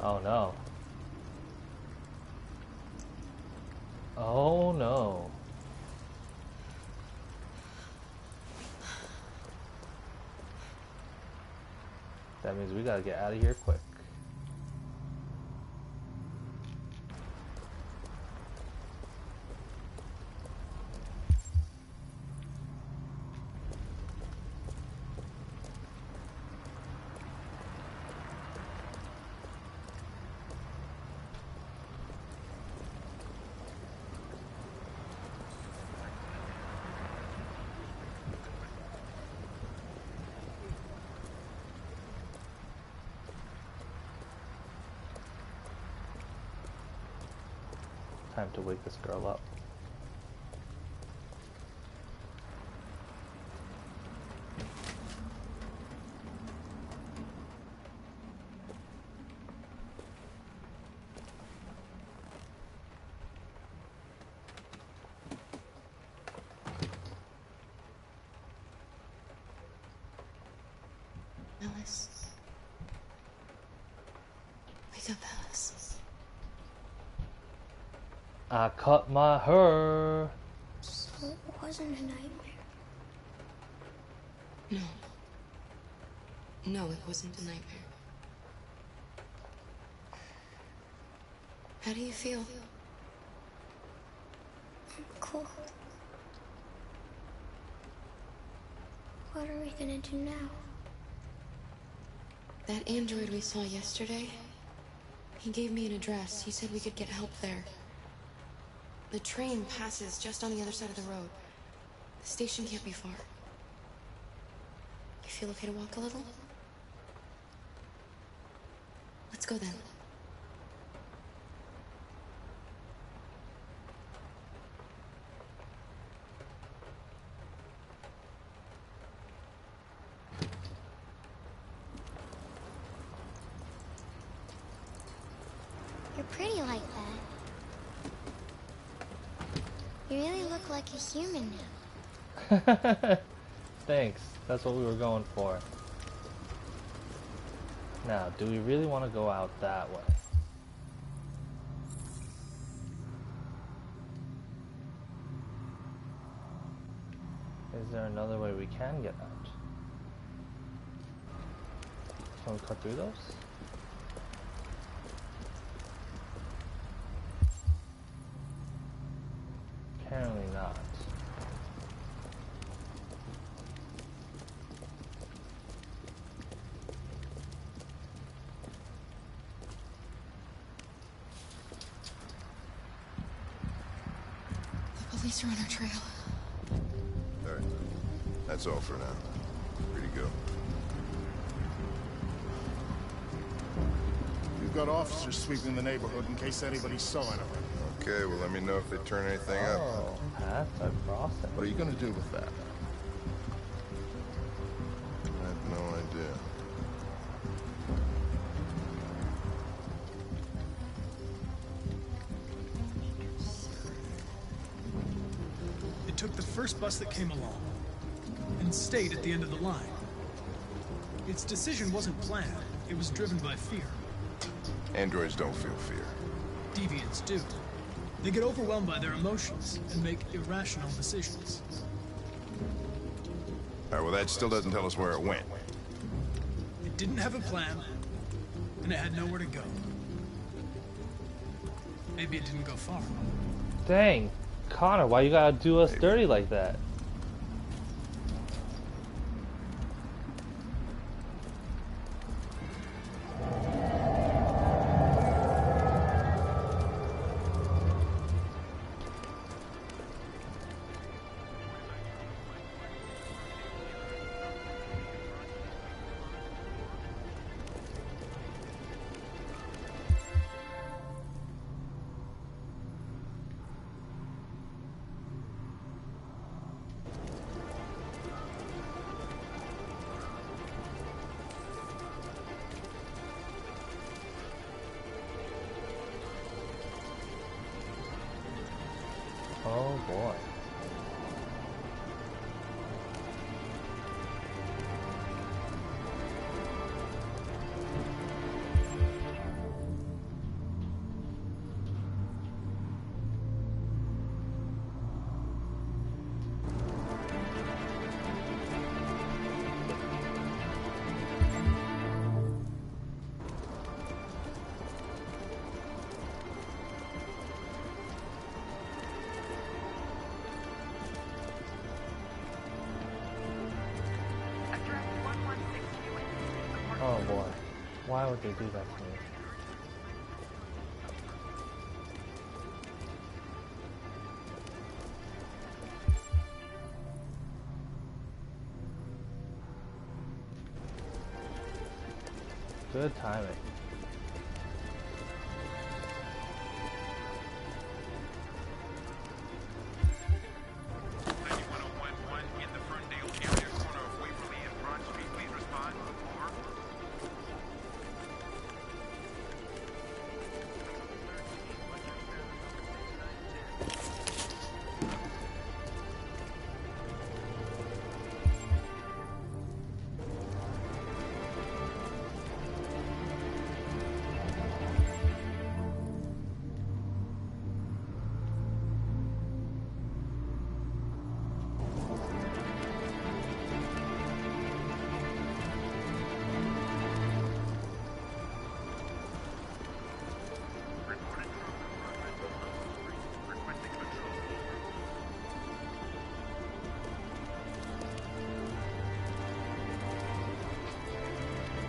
S1: Oh no. Oh no. That means we gotta get out of here quick. Time to wake this girl up.
S4: Alice. Wake up, Alice.
S1: I cut my hair.
S6: So it wasn't a nightmare.
S4: No. No, it wasn't a nightmare. How do you feel?
S6: I'm cold. What are we gonna do now?
S4: That android we saw yesterday, he gave me an address. He said we could get help there. The train passes just on the other side of the road. The station can't be far. You feel okay to walk a little? Let's go then.
S6: pretty like that. You really look like a human now.
S1: Thanks. That's what we were going for. Now, do we really want to go out that way? Is there another way we can get out? Can we cut through those? Apparently not.
S4: The police are on our trail.
S17: All right. That's all for now. Free to go.
S18: We've got officers sweeping the neighborhood in case anybody saw anything.
S17: Okay, well, let me know if they turn anything up.
S1: Oh, paths are crossing.
S18: What are you going to do with that?
S17: I have no idea.
S8: It took the first bus that came along and stayed at the end of the line. Its decision wasn't planned. It was driven by fear.
S17: Androids don't feel fear.
S8: Deviants do. They get overwhelmed by their emotions and make irrational decisions.
S17: All right, well, that still doesn't tell us where it went.
S8: It didn't have a plan, and it had nowhere to go. Maybe it didn't go far.
S1: Dang, Connor, why you gotta do us dirty like that? Oh boy. Oh boy. Why would they do that to me? Good timing.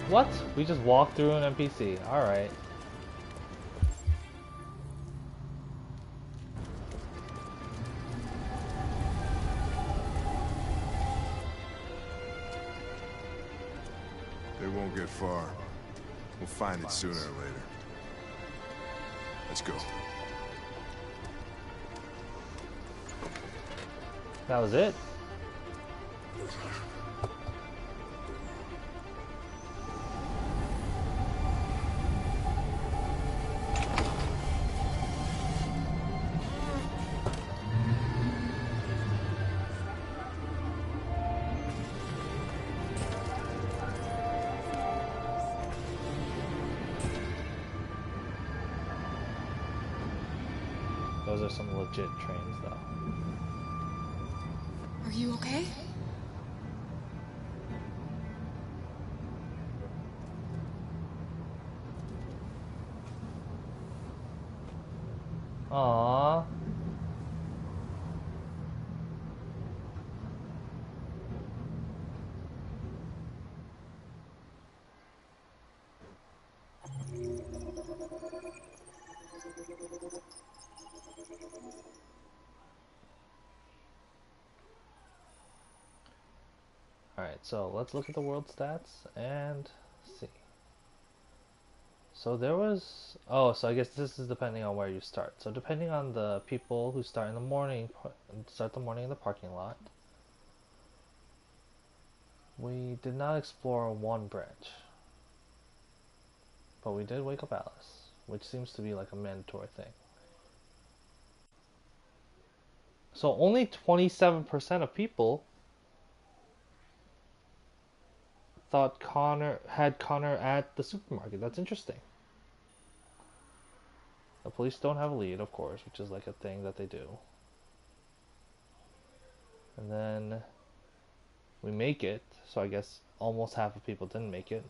S1: What? We just walked through an NPC. Alright.
S17: They won't get far. We'll find it sooner or later. Let's go.
S1: That was it? Those are some legit trains, though.
S4: Are you okay?
S1: Aww. Alright, so let's look at the world stats and see. So there was... Oh, so I guess this is depending on where you start. So depending on the people who start in the morning, start the morning in the parking lot. We did not explore one branch. But we did wake up Alice, which seems to be like a mandatory thing. So only 27% of people thought Connor had Connor at the supermarket. That's interesting. The police don't have a lead, of course, which is like a thing that they do. And then we make it, so I guess almost half of people didn't make it.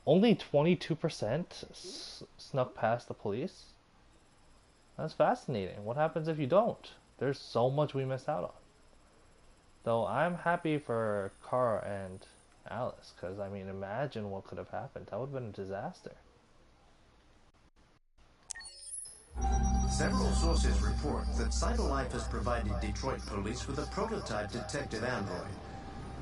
S1: Only 22% snuck past the police? That's fascinating. What happens if you don't? There's so much we missed out on. Though I'm happy for Kara and Alice, because I mean, imagine what could have happened. That would have been a disaster.
S11: Several sources report that CyberLife has provided Detroit police with a prototype detective android.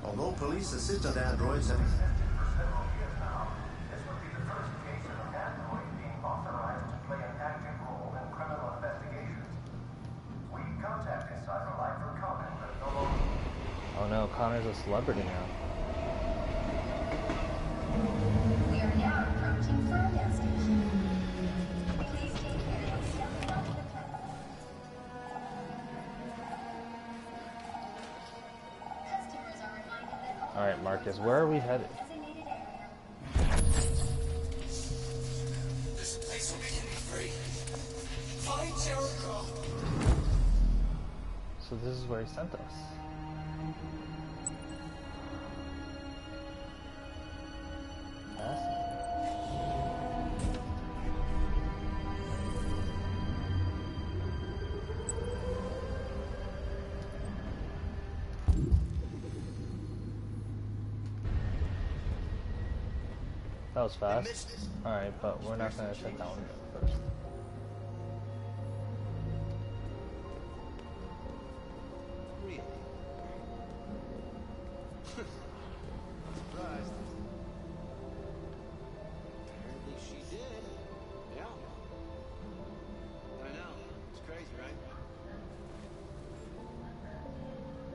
S11: Although police assistant androids have existed for several years now, this would be the first case of an android being authorized to play an active role in criminal investigations. We contacted CyberLife for comment, but no longer.
S1: Oh no, Connor's a celebrity now.
S2: We are now approaching Ferndale Station. Please take care of stepping onto the platform. Customers are reminded that all
S1: Alright, Marcus, where are we headed?
S2: designated area.
S5: This place will be free. Find Jericho.
S1: So this is where he sent us. That was fast. Alright, but we're not gonna check that one first.
S3: Really? Surprised. Apparently she did. Yeah. I know. It's crazy, right?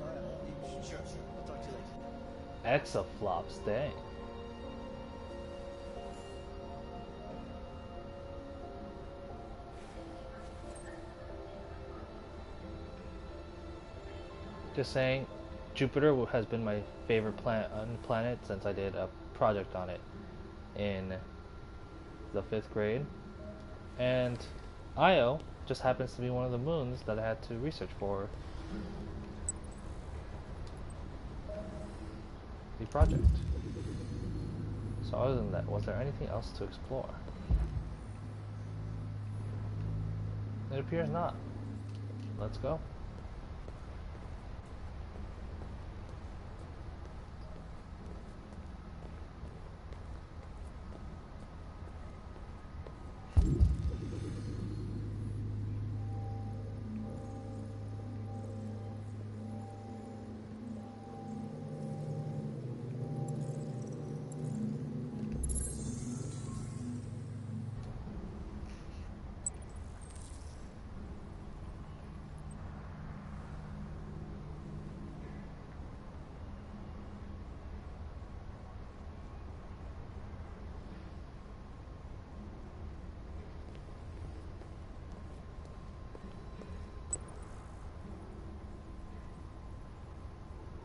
S3: Alright, sure. I'll talk to you later.
S1: Exaflops, dang. Just saying, Jupiter has been my favorite planet since I did a project on it in the 5th grade. And Io just happens to be one of the moons that I had to research for the project. So other than that, was there anything else to explore? It appears not. Let's go.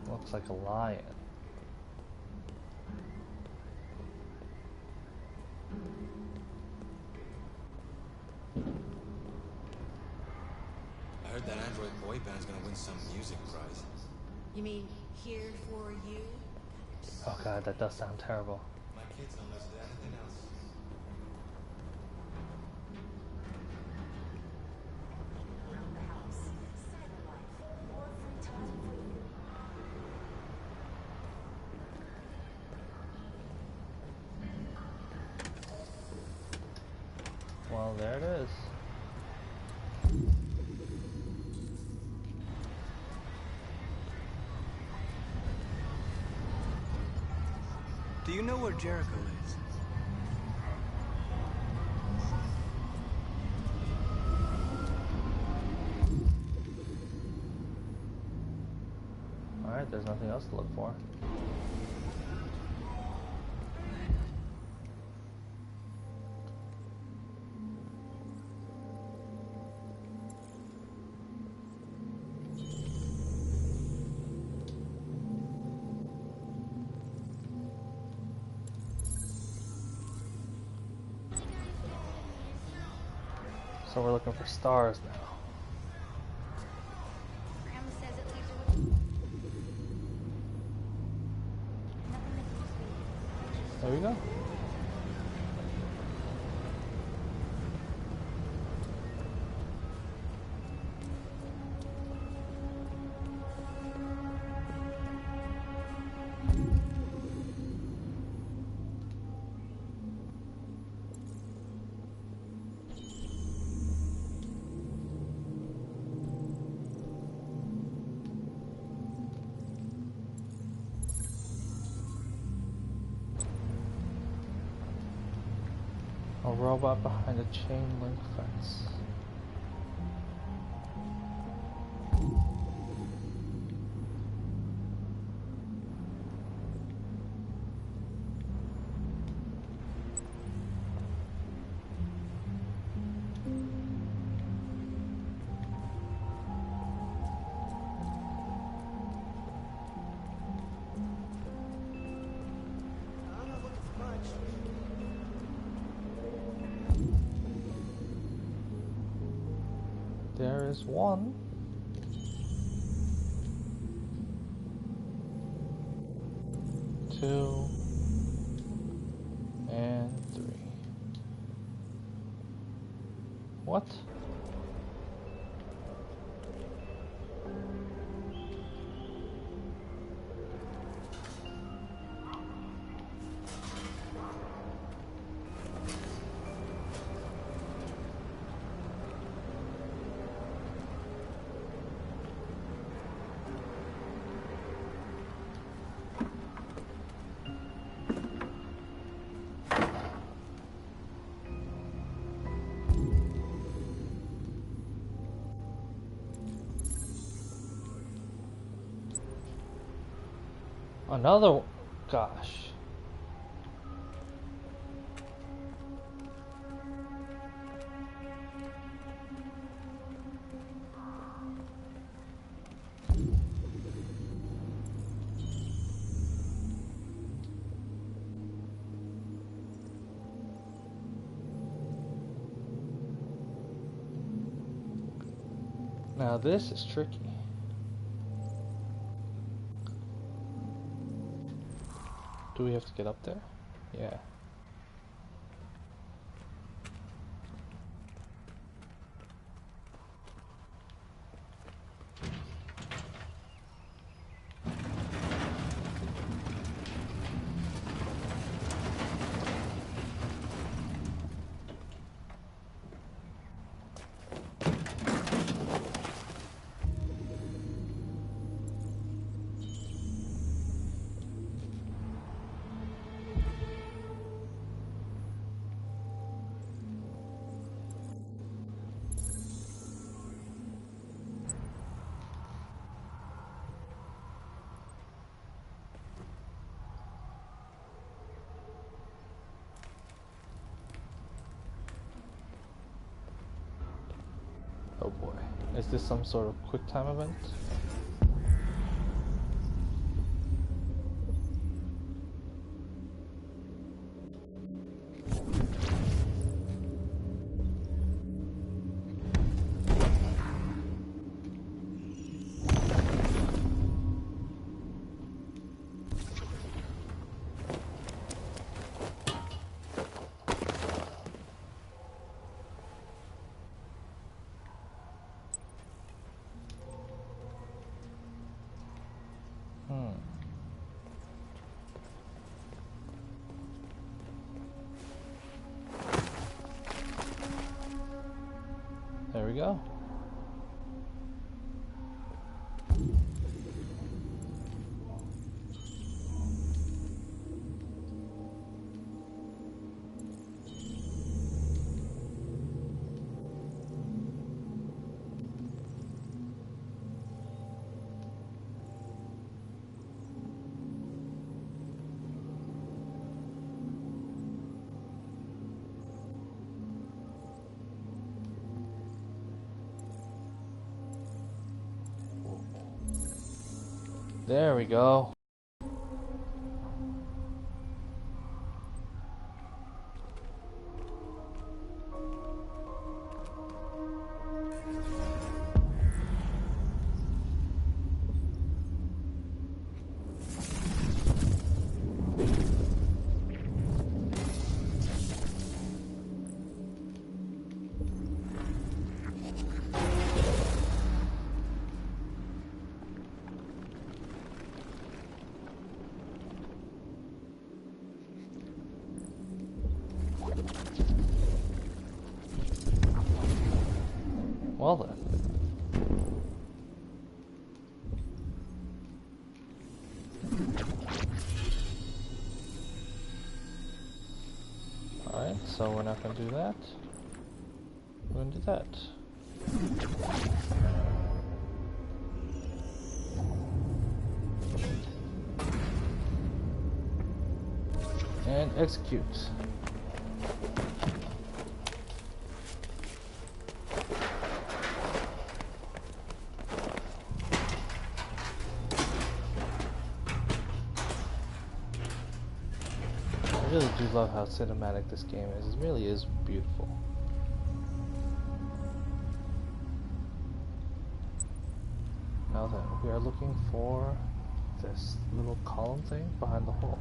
S1: Looks like a lion.
S3: heard that android boy band's gonna win some music prize.
S19: You mean Here For You?
S1: Oh god, that does sound terrible.
S3: My kids don't listen to anything else.
S2: Around the house, cyber life, more free time for you.
S1: Well, there it is.
S5: Do you know where Jericho is?
S1: Alright, there's nothing else to look for. So we're looking for stars now.
S6: Grandma says it leaves her with
S1: There we go. A robot behind a chain link fence.
S7: I'm not looking for much.
S1: There is one. Two. And three. What? Another one. Gosh. Now this is tricky. Do we have to get up there? Yeah. Oh boy. Is this some sort of quick time event? we go. There we go. Well then. Alright, so we're not gonna do that. We're gonna do that. And execute. I really do love how cinematic this game is. It really is beautiful. Now then, we are looking for this little column thing behind the hole.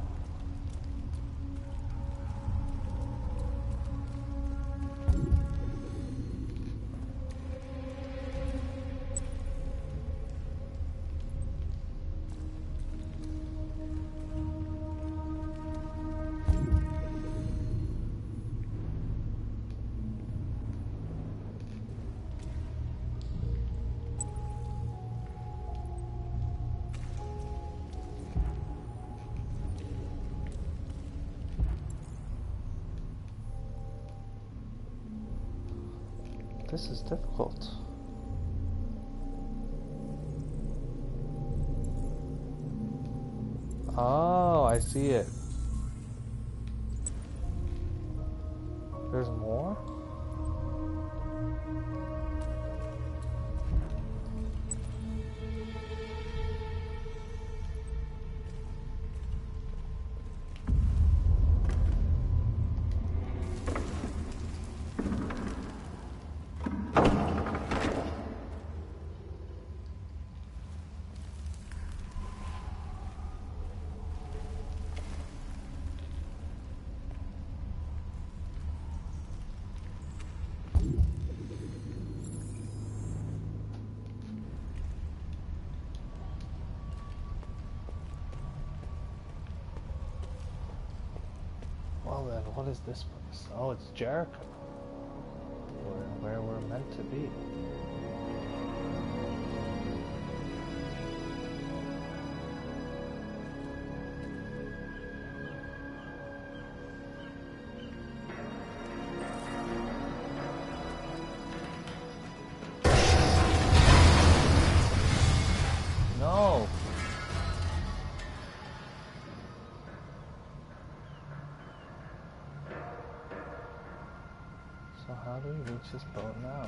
S1: This is difficult. Oh, I see it. There's more? Well then, what is this place? Oh, it's Jericho. Where we're meant to be. No! So how do we reach this boat now?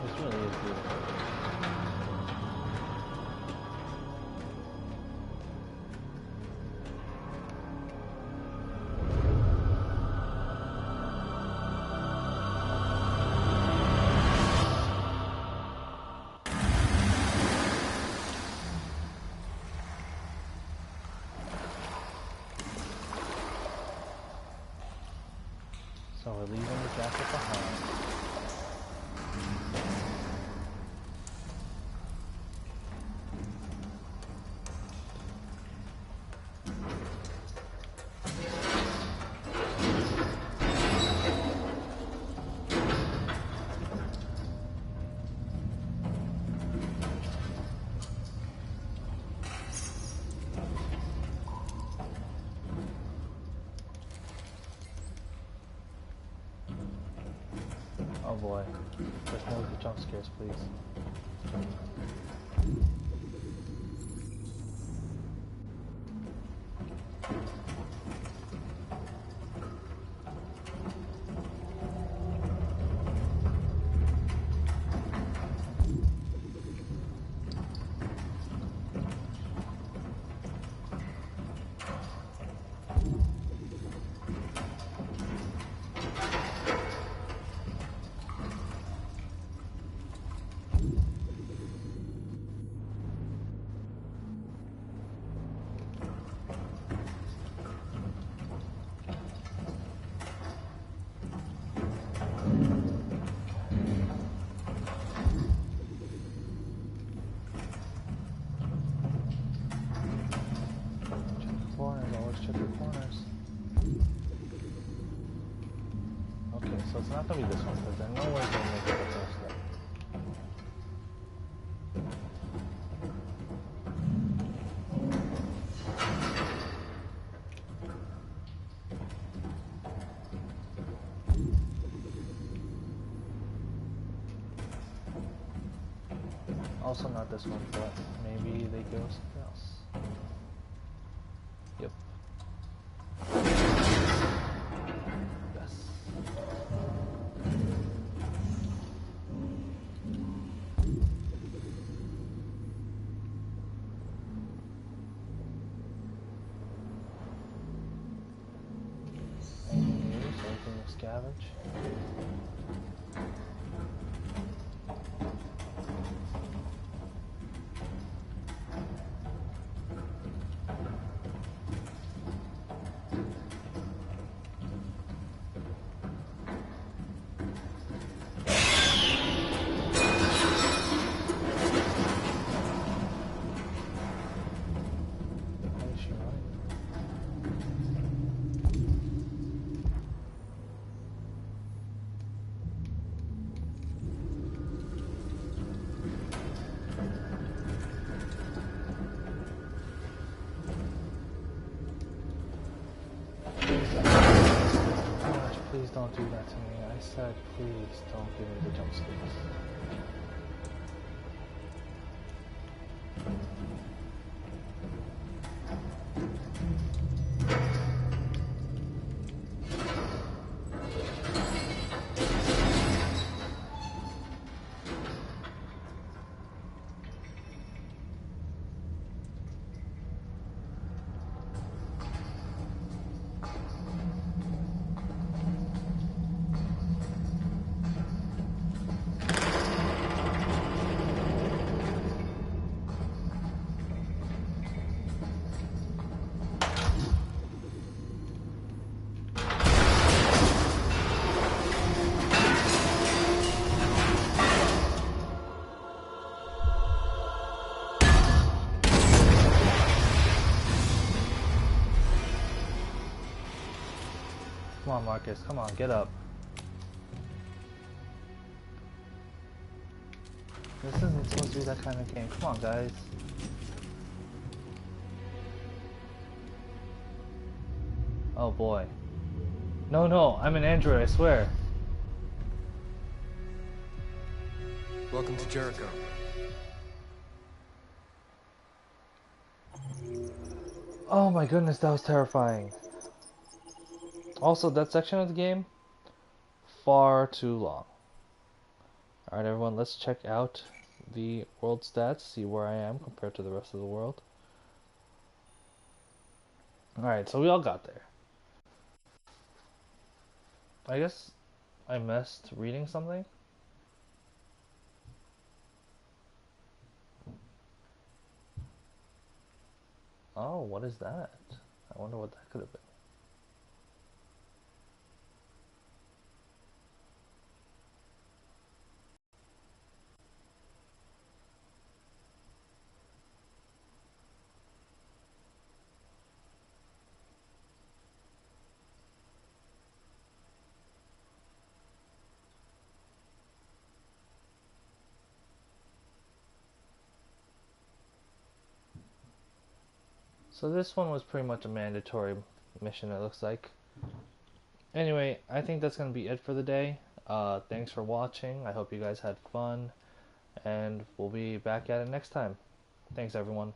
S1: This really is beautiful. So we're leaving the jacket behind. Oh boy. There's no jump scares, please. Okay, so it's not gonna be this one because I know where gonna make it the first step. Also not this one, but maybe they give us something else. Yep. Yes. Anything new? So anything to scavenge? Gosh, please don't do that to me. I said please don't give me the jump scares. Come on, Marcus. Come on, get up. This isn't supposed to be that kind of game. Come on, guys. Oh boy. No, no, I'm an android, I swear.
S16: Welcome to Jericho.
S1: Oh my goodness, that was terrifying. Also, that section of the game, far too long. Alright everyone, let's check out the world stats, see where I am compared to the rest of the world. Alright, so we all got there. I guess I missed reading something. Oh, what is that? I wonder what that could have been. So this one was pretty much a mandatory mission, it looks like. Anyway, I think that's going to be it for the day. Thanks for watching. I hope you guys had fun. And we'll be back at it next time. Thanks, everyone.